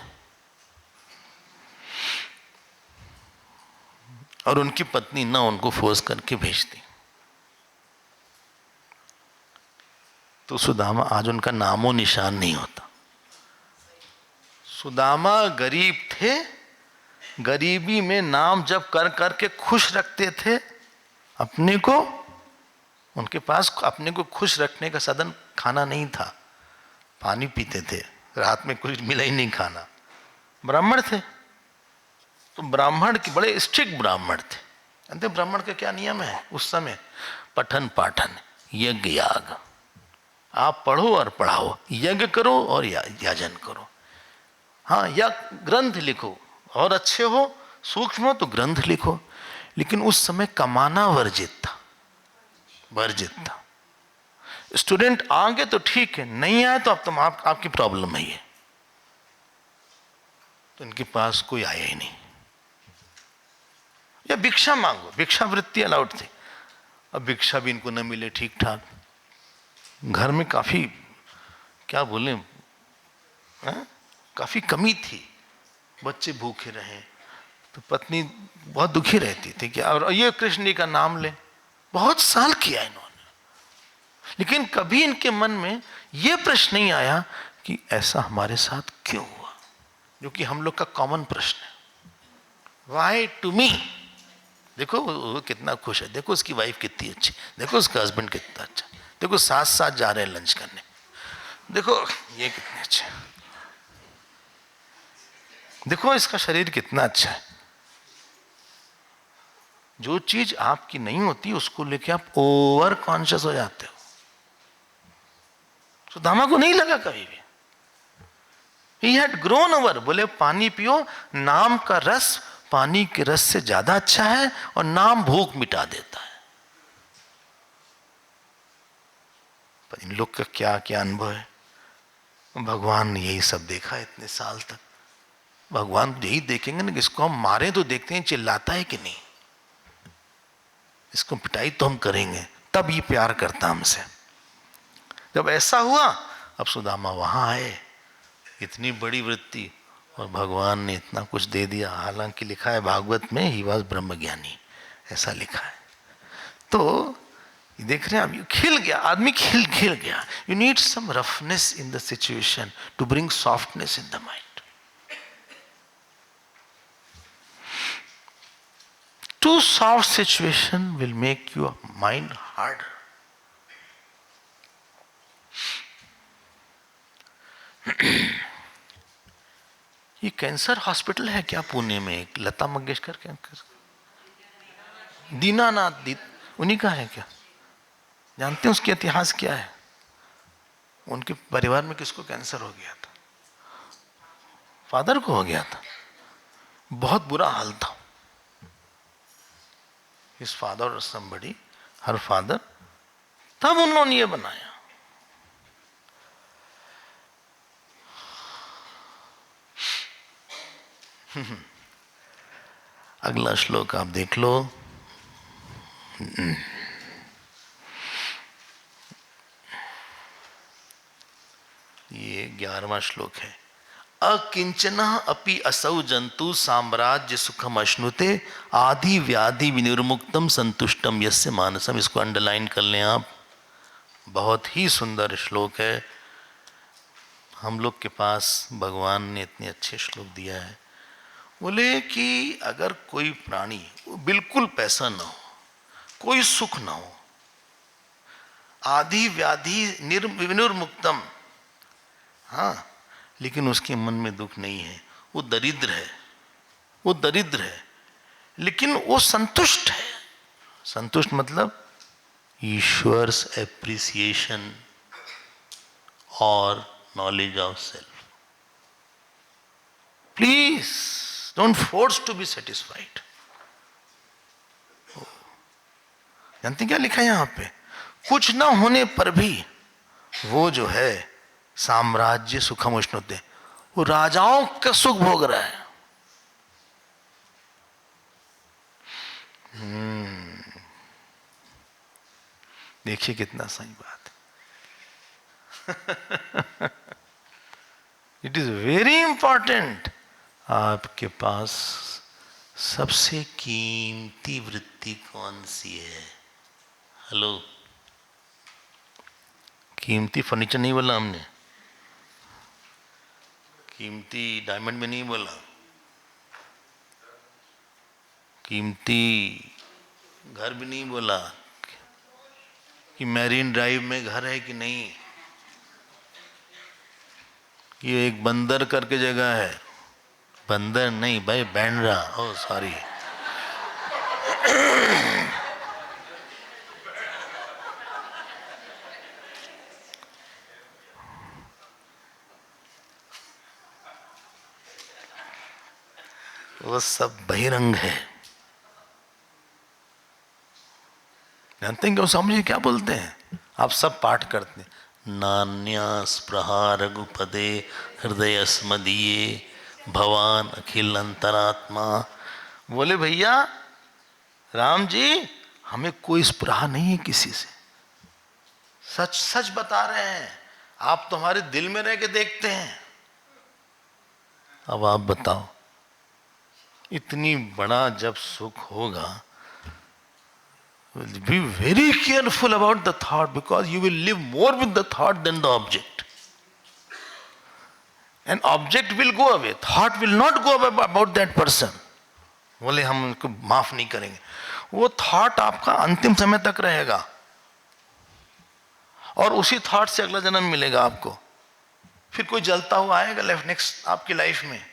और उनकी पत्नी ना उनको फोर्स करके भेजती, तो सुदामा आज उनका नामो निशान नहीं होता. सुदामा गरीब थे, गरीबी में नाम जप कर करके खुश रखते थे अपने को. उनके पास अपने को खुश रखने का साधन खाना नहीं था, पानी पीते थे, रात में कुछ मिला ही नहीं खाना. ब्राह्मण थे, तो ब्राह्मण की बड़े स्ट्रिक्ट ब्राह्मण थे. अंत ब्राह्मण का क्या नियम है उस समय, पठन पाठन यज्ञ याग. आप पढ़ो और पढ़ाओ, यज्ञ करो और याजन करो. हाँ, या ग्रंथ लिखो, और अच्छे हो सूक्ष्म हो तो ग्रंथ लिखो. लेकिन उस समय कमाना वर्जित था, वर्जित था. स्टूडेंट आ गए तो ठीक है, नहीं आए तो अब तुम आपकी प्रॉब्लम है ये. तो इनके पास कोई आया ही नहीं. या भिक्षा मांगो, भिक्षा वृत्ति अलाउड थी. अब भिक्षा भी इनको न मिले ठीक ठाक. घर में काफी, क्या बोले, काफी कमी थी. बच्चे भूखे रहे तो पत्नी बहुत दुखी रहती थी कि और ये कृष्ण जी का नाम ले. बहुत साल किया इन्होंने, लेकिन कभी इनके मन में ये प्रश्न नहीं आया कि ऐसा हमारे साथ क्यों हुआ, जो कि हम लोग का कॉमन प्रश्न है. Why to me. देखो वो कितना खुश है, देखो उसकी वाइफ कितनी अच्छी, देखो उसका हस्बैंड कितना अच्छा, देखो साथ साथ जा रहे हैं लंच करने, देखो ये कितने अच्छे, देखो इसका शरीर कितना अच्छा है. जो चीज आपकी नहीं होती उसको लेके आप ओवर कॉन्शियस हो जाते हो। सुदामा को नहीं लगा कभी भी, He had grown over। बोले पानी पियो, नाम का रस पानी के रस से ज्यादा अच्छा है और नाम भूख मिटा देता है। पर इन लोग का क्या क्या अनुभव है। भगवान ने यही सब देखा इतने साल तक। भगवान यही देखेंगे ना कि इसको हम मारें तो देखते हैं चिल्लाता है कि नहीं, इसको पिटाई तो हम करेंगे तब ये प्यार करता हमसे। जब ऐसा हुआ अब सुदामा वहां आए, इतनी बड़ी वृत्ति, और भगवान ने इतना कुछ दे दिया। हालांकि लिखा है भागवत में ही वॉज ब्रह्मज्ञानी, ऐसा लिखा है। तो देख रहे हैं, अब खिल गया आदमी, खिल गया। You need some roughness in the situation to bring softness in the mind. Too soft situation will make your mind harder. ये कैंसर हॉस्पिटल है क्या पुणे में, एक लता मंगेशकर कैंसर, दीनानाथ उन्हीं का है क्या? जानते हैं उसके इतिहास क्या है? उनके परिवार में किसको कैंसर हो गया था? फादर को हो गया था, बहुत बुरा हाल था। His father or somebody, her father, तब उन्होंने ये बनाया। अगला श्लोक आप देख लो। ये 11वां श्लोक है। अकिंचन अपि असौ जंतु साम्राज्य सुखम अश्नुते आदि व्याधि विनिर्मुक्तम संतुष्टम यस्य मानसम। इसको अंडरलाइन कर लें आप, बहुत ही सुंदर श्लोक है। हम लोग के पास भगवान ने इतने अच्छे श्लोक दिया है। बोले कि अगर कोई प्राणी बिल्कुल पैसा ना हो, कोई सुख ना हो, आदि व्याधि विनिर्मुक्तम, हाँ, लेकिन उसके मन में दुख नहीं है, वो दरिद्र है, वो दरिद्र है, लेकिन वो संतुष्ट है। संतुष्ट मतलब ईश्वर्स एप्रिसिएशन और knowledge of self. Please don't force to be satisfied. जानते क्या लिखा है यहां पे? कुछ ना होने पर भी वो जो है साम्राज्य सुखम उष्णुते, वो राजाओं का सुख भोग रहा है। देखिए कितना सही बात है। It is very important. आपके पास सबसे कीमती वृत्ति कौन सी है? हेलो, कीमती फर्नीचर नहीं बोला हमने, कीमती डायमंड में नहीं बोला, कीमती घर भी नहीं बोला कि मैरीन ड्राइव में घर है कि नहीं। ये एक बंदर करके जगह है, बंदर नहीं भाई, बैंड्रा, ओ सॉरी। वो सब बहिरंग है। जानते हैं क्या समझिए क्या बोलते हैं? आप सब पाठ करते हैं, नान्या स्पृहा रघुपदे हृदय स्मदीये भवान अखिल अंतरात्मा। बोले भैया राम जी, हमें कोई स्पृहा नहीं है किसी से, सच सच बता रहे हैं। आप तो हमारे दिल में रह के देखते हैं। अब आप बताओ, इतनी बड़ा जब सुख होगा, be very careful about the thought, because you will live more with the thought than the object. An object will go away, thought will not go away about that person. बोले हम उनको माफ नहीं करेंगे, वो थॉट आपका अंतिम समय तक रहेगा और उसी थॉट से अगला जन्म मिलेगा आपको। फिर कोई जलता हुआ आएगा नेक्स्ट आपकी लाइफ में।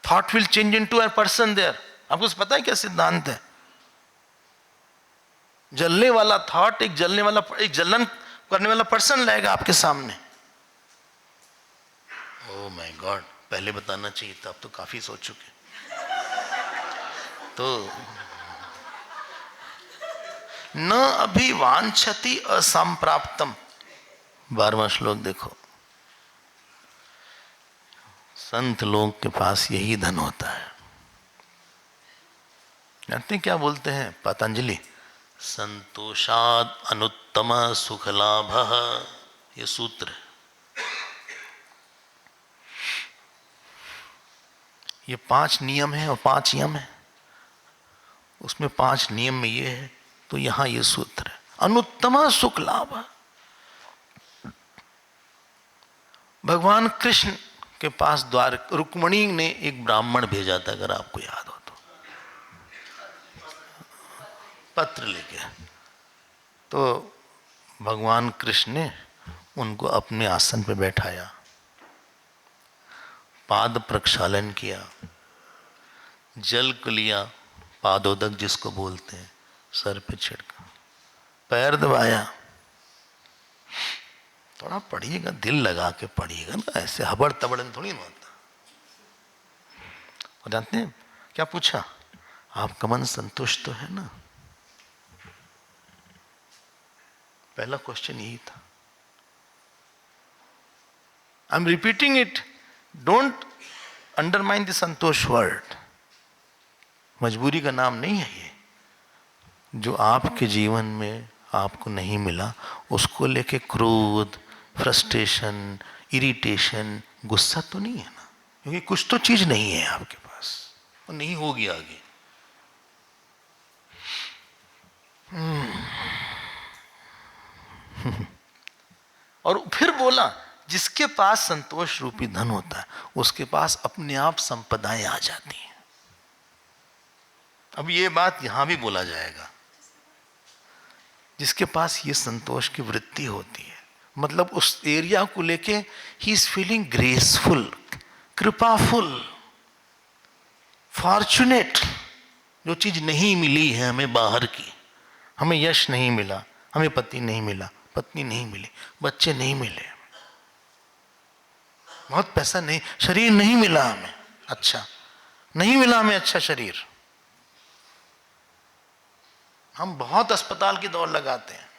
Thought will change into a person there. आपको पता है क्या सिद्धांत है? जलने वाला थॉट एक जलन करने वाला पर्सन लाएगा आपके सामने। ओह माय गॉड, पहले बताना चाहिए था, अब तो काफी सोच चुके। तो न अभिवांछति असंप्राप्तम, 12वां श्लोक देखो। संत लोग के पास यही धन होता है। जानते हैं क्या बोलते हैं पतंजलि? संतोषाद अनुत्तम सुख लाभ, ये सूत्र है। ये 5 नियम है और 5 यम है, उसमें 5 नियम में ये है, तो यहां ये सूत्र है, अनुत्तम सुख लाभ। भगवान कृष्ण के पास द्वार रुक्मणी ने एक ब्राह्मण भेजा था, अगर आपको याद हो तो, पत्र लेके। तो भगवान कृष्ण ने उनको अपने आसन पर बैठाया, पाद प्रक्षालन किया, जल को लिया, पादोदक जिसको बोलते हैं, सर पे छिड़का, पैर दबाया। थोड़ा पढ़िएगा, दिल लगा के पढ़िएगा ना, ऐसे हबड़ तबड़ थोड़ी ना होता। और जानते हैं क्या पूछा? आपका मन संतुष्ट तो है ना? पहला क्वेश्चन यही था। I am repeating it, don't undermine the Santosh word. मजबूरी का नाम नहीं है ये। जो आपके जीवन में आपको नहीं मिला, उसको लेके क्रोध, फ्रस्ट्रेशन, इरिटेशन, गुस्सा तो नहीं है ना, क्योंकि कुछ तो चीज नहीं है आपके पास और नहीं होगी आगे। और फिर बोला, जिसके पास संतोष रूपी धन होता है, उसके पास अपने आप संपदाएं आ जाती हैं। अब ये बात यहां भी बोला जाएगा, जिसके पास ये संतोष की वृत्ति होती है, मतलब उस एरिया को लेके ही इज फीलिंग ग्रेसफुल, कृपाफुल, फॉर्चुनेट। जो चीज नहीं मिली है हमें बाहर की, हमें यश नहीं मिला, हमें पति नहीं मिला, पत्नी नहीं मिली, बच्चे नहीं मिले, बहुत पैसा नहीं, शरीर नहीं मिला हमें अच्छा, नहीं मिला हमें अच्छा शरीर, हम बहुत अस्पताल की दौड़ लगाते हैं।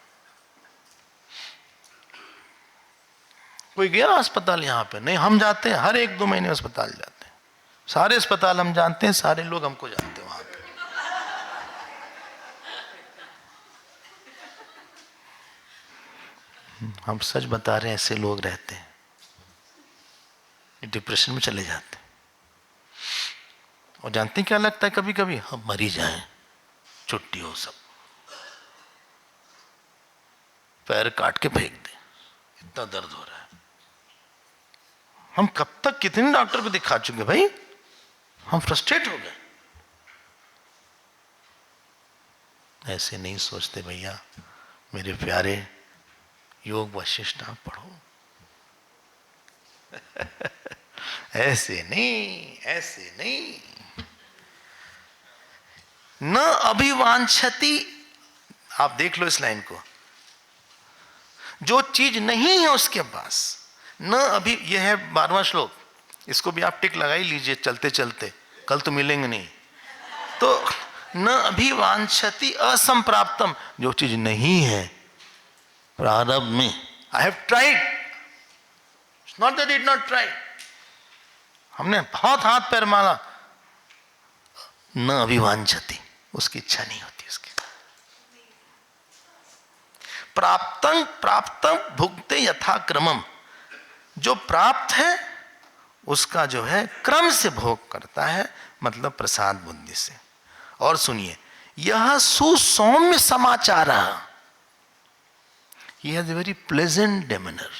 कोई गया अस्पताल यहां पे? नहीं, हम जाते हैं, हर 1-2 महीने अस्पताल जाते हैं। सारे अस्पताल हम जानते हैं, सारे लोग हमको जानते हैं वहां पे। हम सच बता रहे हैं, ऐसे लोग रहते हैं, डिप्रेशन में चले जाते हैं। और जानते हैं क्या लगता है कभी कभी? हम मर ही जाएं, छुट्टी हो, सब पैर काट के फेंक दे, इतना दर्द हो रहा है। हम कब तक कितने डॉक्टर को दिखा चुके भाई, हम फ्रस्ट्रेट हो गए। ऐसे नहीं सोचते भैया मेरे प्यारे, योग वशिष्ठ आप पढ़ो। ऐसे नहीं, ऐसे नहीं। न अभिवांछति, आप देख लो इस लाइन को, जो चीज नहीं है उसके पास, न अभी, यह है 12वां श्लोक, इसको भी आप टिक लगा ही लीजिए चलते चलते, कल तो मिलेंगे नहीं। तो न अभिवांछति असंप्राप्तम, जो चीज नहीं है प्रारब्ध में, I have tried, it's not that did not try, हमने बहुत हाथ पैर मारा, न अभिवांछति, उसकी इच्छा नहीं होती उसकी। प्राप्तं प्राप्तं भुक्ते यथा क्रमम, जो प्राप्त है उसका जो है क्रम से भोग करता है, मतलब प्रसाद बुद्धि से। और सुनिए, यह सुसौम्य समाचार, he has a very pleasant demeanour.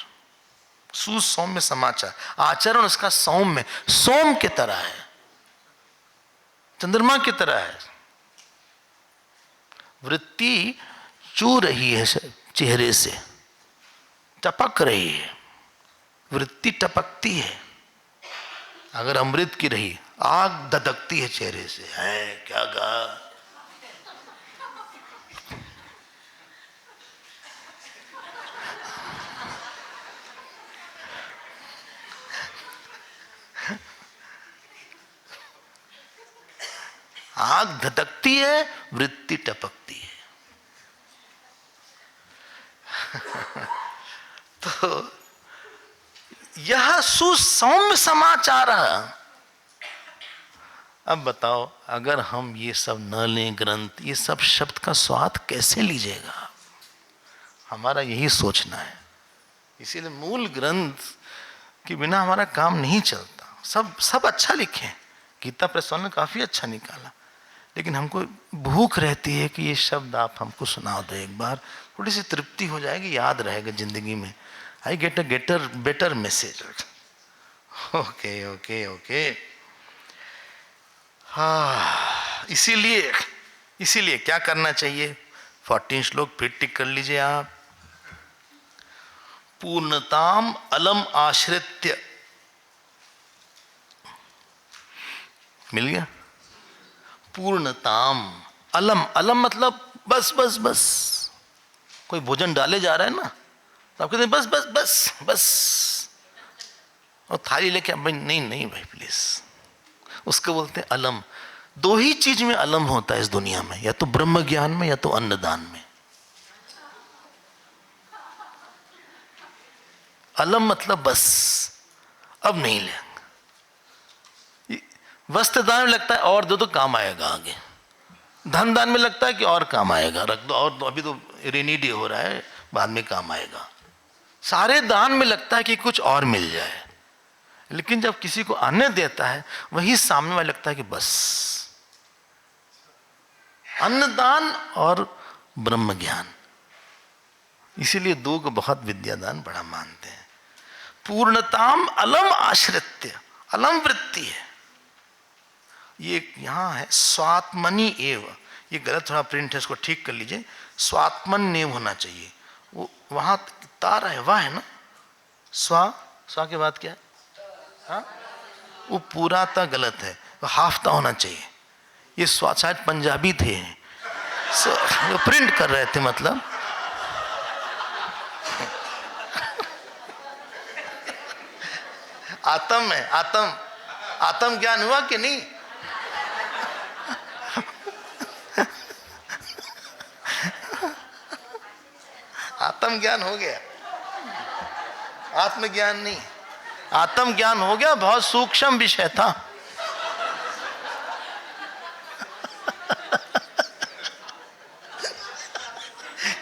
सुसौम्य समाचार, आचरण उसका सौम्य, सोम की तरह है, चंद्रमा की तरह है। वृत्ति चू रही है चेहरे से, टपक रही है, वृत्ति टपकती है, अगर अमृत की रही, आग धधकती है चेहरे से, है क्या कहा। आग धधकती है, वृत्ति टपकती है। तो यह सुसौम्य समाचार है। अब बताओ, अगर हम ये सब न लें ग्रंथ, ये सब शब्द का स्वाद कैसे लीजिएगा। हमारा यही सोचना है। इसीलिए मूल ग्रंथ के बिना हमारा काम नहीं चलता। सब अच्छा लिखे, गीता प्रेस ने काफी अच्छा निकाला, लेकिन हमको भूख रहती है कि ये शब्द आप हमको सुना दो एक बार, थोड़ी सी तृप्ति हो जाएगी, याद रहेगा जिंदगी में। I get a better message. Okay okay okay. हाँ, इसीलिए क्या करना चाहिए। 14 श्लोक फिर टिक कर लीजिए आप। पूर्णताम अलम आश्रित्य, मिल गया। पूर्णताम अलम, अलम मतलब बस बस बस। कोई भोजन डाले जा रहा है ना, तो आप कहते हैं बस बस बस बस, और थाली लेके भाई नहीं नहीं भाई प्लीज, उसको बोलते हैं अलम। दो ही चीज में अलम होता है इस दुनिया में, या तो ब्रह्म ज्ञान में या तो अन्नदान में। अलम मतलब बस, अब नहीं लेंगे। वस्त्र दान में लगता है और दो तो काम आएगा आगे, धन दान में लगता है कि और काम आएगा, रख दो और दो, अभी तो रेनी डे हो रहा है बाद में काम आएगा। सारे दान में लगता है कि कुछ और मिल जाए, लेकिन जब किसी को अन्न देता है वही सामने वाला लगता है कि बस। अन्नदान और ब्रह्म ज्ञान, इसीलिए दो को बहुत विद्यादान बड़ा मानते हैं। पूर्णताम अलम आश्रित्य, अलम वृत्ति है ये, यहां है स्वात्मनि एव। ये गलत थोड़ा प्रिंट है, इसको ठीक कर लीजिए। स्वात्मन नेव होना चाहिए, वो वहां तार है, वह है ना। स्वा के बाद क्या है? हाँ, वो पूरा ता गलत है, वो हाफता होना चाहिए। ये शायद पंजाबी थे, वो प्रिंट कर रहे थे, मतलब आत्म है, आत्म ज्ञान हुआ कि नहीं? आत्म ज्ञान हो गया, आत्मज्ञान नहीं, आत्म ज्ञान हो गया। बहुत सूक्ष्म विषय था।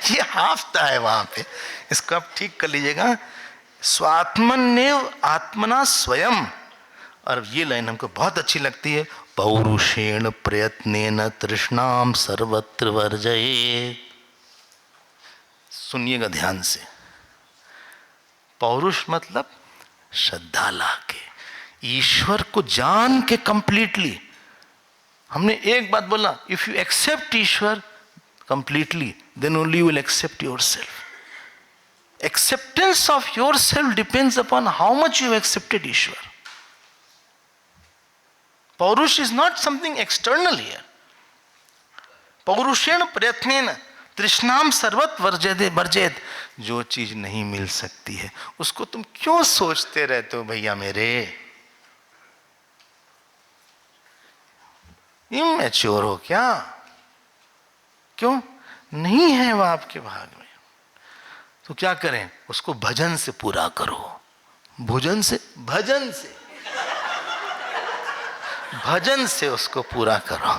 ये हाफता है वहां पे, इसको आप ठीक कर लीजिएगा। स्वात्मन्येव आत्मना स्वयं। और ये लाइन हमको बहुत अच्छी लगती है, पौरुषेण प्रयत्नेन तृष्णाम सर्वत्र वर्जयेत्। सुनिएगा ध्यान से। पौरुष मतलब श्रद्धा लाके, ईश्वर को जान के कंप्लीटली। हमने एक बात बोला, इफ यू एक्सेप्ट ईश्वर completely, then only you will accept yourself. Acceptance of yourself depends upon how much you have accepted Ishwar. Paurush is not something external here. पौरुषेण प्रयत्नेन तृष्णाम सर्वत वर्जेत। जो चीज नहीं मिल सकती है उसको तुम क्यों सोचते रहते हो भैया मेरे? इमैच्योर हो क्या? क्यों नहीं है वो आपके भाग में? तो क्या करें? उसको भजन से पूरा करो। भोजन से, भजन से, भजन से उसको पूरा करो।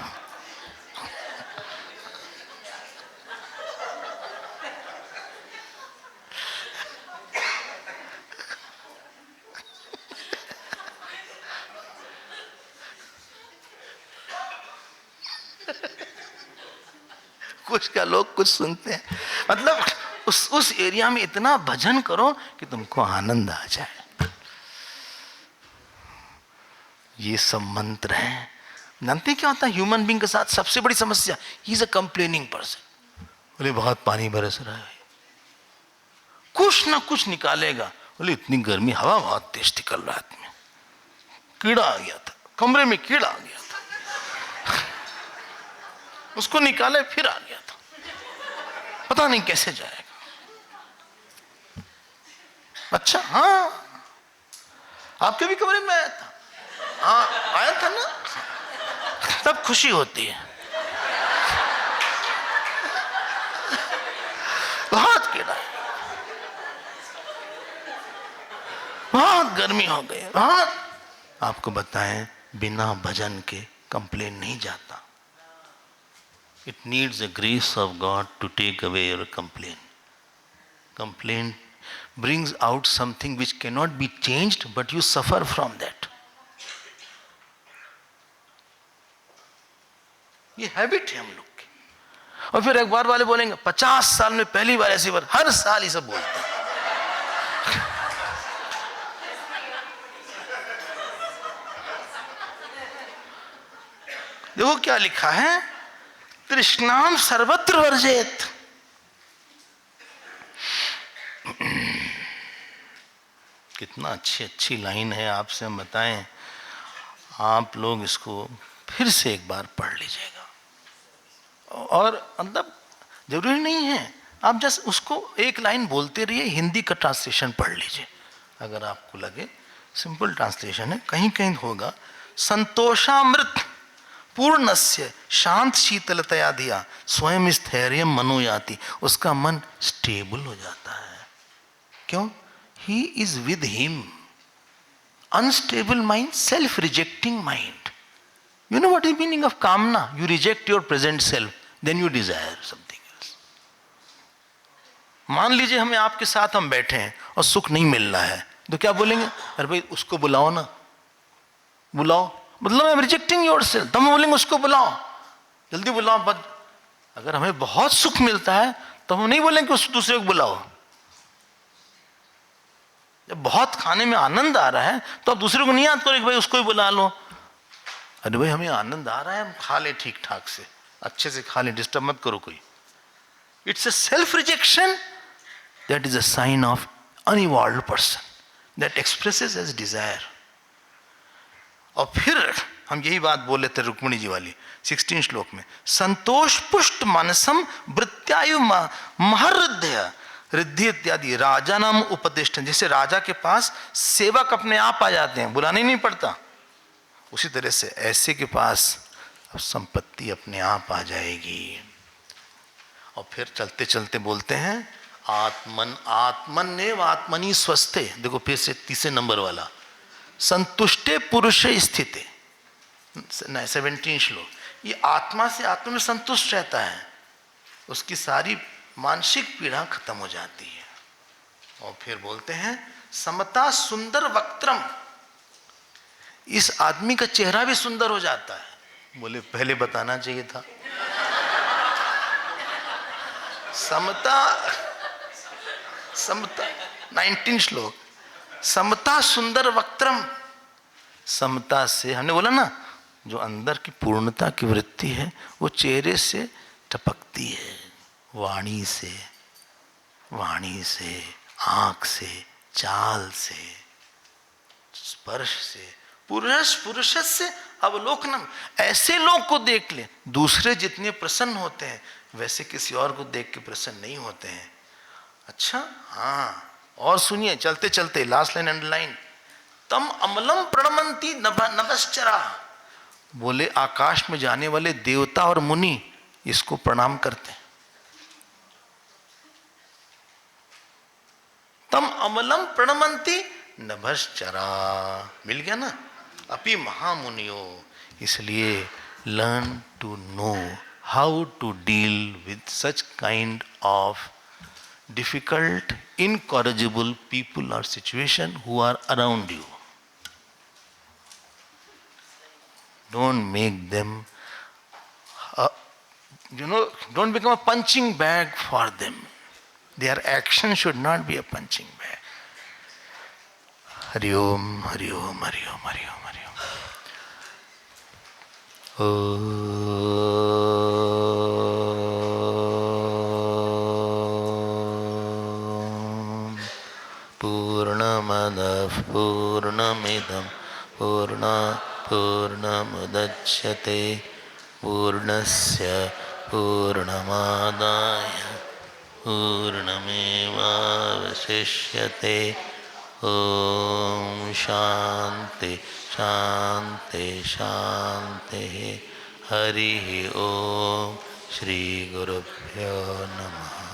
कुछ का लोग कुछ सुनते हैं, मतलब उस एरिया में इतना भजन करो कि तुमको आनंद आ जाए। ये सब मंत्र हैं। जानते क्या होता है ह्यूमन बीइंग के साथ सबसे बड़ी समस्या? He is a complaining person. बोले बहुत पानी बरस रहा है, कुछ ना कुछ निकालेगा। बोले इतनी गर्मी, हवा बहुत तेज निकल रहा है, कीड़ा आ गया था, कमरे में कीड़ा आ गया था, उसको निकाले फिर आ गया था, पता नहीं कैसे जाएगा। अच्छा, हाँ आपके भी कमरे में आया था? हाँ आया था ना, तब खुशी होती है। बहुत कीड़ा, बहुत गर्मी हो गई, बहुत। आपको बताएं, बिना भजन के कंप्लेन नहीं जाता। It needs the grace of God to take away your complain. Complain brings out something which cannot be changed, but you suffer from that. ये हैबिट है हम लोग की। और फिर एक बार वाले बोलेंगे 50 साल में पहली बार ऐसी बार, हर साल ये सब बोलते हैं। देखो क्या लिखा है, तृष्णाम सर्वत्र वर्जेत। कितना अच्छी अच्छी लाइन है, आपसे हम बताएं, आप लोग इसको फिर से एक बार पढ़ लीजिएगा। और मतलब जरूरी नहीं है आप जस्ट उसको एक लाइन बोलते रहिए, हिंदी का ट्रांसलेशन पढ़ लीजिए अगर आपको लगे। सिंपल ट्रांसलेशन है, कहीं कहीं होगा संतोषामृत पूर्णस्य शांत शीतलतया दिया स्वयं स्थैर्य मनोयाति। उसका मन स्टेबल हो जाता है। क्यों? He is with him. Unstable mind, self-rejecting mind. You know what is meaning of kamna? You reject your present self, then you desire something else. मान लीजिए हमें आपके साथ हम बैठे हैं और सुख नहीं मिल रहा है, तो क्या बोलेंगे? अरे भाई उसको बुलाओ ना, बुलाओ, मतलब I am rejecting your self. तो हम बोलेंगे उसको बुलाओ, जल्दी बुलाओ। बट अगर हमें बहुत सुख मिलता है तो हम नहीं बोलेंगे उस दूसरे को बुलाओ। जब बहुत खाने में आनंद आ रहा है तो आप दूसरे को नहीं याद करो कि भाई उसको ही बुला लो। अरे भाई हमें आनंद आ रहा है, हम खा ले ठीक ठाक से, अच्छे से खा ले, डिस्टर्ब मत करो कोई। It's a self rejection, that is a sign of unevolved person that expresses as desire. और फिर हम यही बात बोले थे रुक्मिणी जी वाली 16 श्लोक में, संतोष पुष्ट मानसम वृत्यायु महृदय रिद्धि इत्यादि राजा नाम उपदिष्ट। जैसे राजा के पास सेवक अपने आप आ जाते हैं, बुलाने नहीं पड़ता, उसी तरह से ऐसे के पास अब संपत्ति अपने आप आ जाएगी। और फिर चलते चलते बोलते हैं आत्मन आत्मन्नेव आत्मनि स्वस्थे। देखो फिर से तीसरे नंबर वाला, संतुष्टे पुरुष स्थिते 17 श्लोक। ये आत्मा से आत्मा में संतुष्ट रहता है, उसकी सारी मानसिक पीड़ा खत्म हो जाती है। और फिर बोलते हैं समता सुंदर वक्त्रम। इस आदमी का चेहरा भी सुंदर हो जाता है। बोले पहले बताना चाहिए था। समता, समता 19 श्लोक, समता सुंदर वक्त्रम। समता से हमने बोला ना, जो अंदर की पूर्णता की वृत्ति है वो चेहरे से टपकती है, वाणी से, वाणी से, आंख से, चाल से, स्पर्श से, पुरुष से अवलोकनम। ऐसे लोग को देख ले, दूसरे जितने प्रसन्न होते हैं वैसे किसी और को देख के प्रसन्न नहीं होते हैं। अच्छा हाँ, और सुनिए चलते चलते लास्ट लाइन अंडरलाइन, तम अमलम प्रणमंती नभश्चरा। बोले आकाश में जाने वाले देवता और मुनि इसको प्रणाम करते हैं। तम अमलम प्रणमंती नभश्चरा, मिल गया ना, अपि महामुनियो। इसलिए learn to know how to deal with such kind of difficult, incorrigible people or situation who are around you. Don't make them, don't become a punching bag for them. Their action should not be a punching bag. Hari Om, Hari Om, Hari Om, Hari Om, Hari Om. पूर्णमदः पूर्णमिदं पूर्णमुदच्यते पूर्णस्य पूर्णमादाय पूर्णमेवावशिष्यते। ॐ शान्ति शान्ति शान्तिः। हरिः ॐ। श्रीगुरुभ्यो नमः।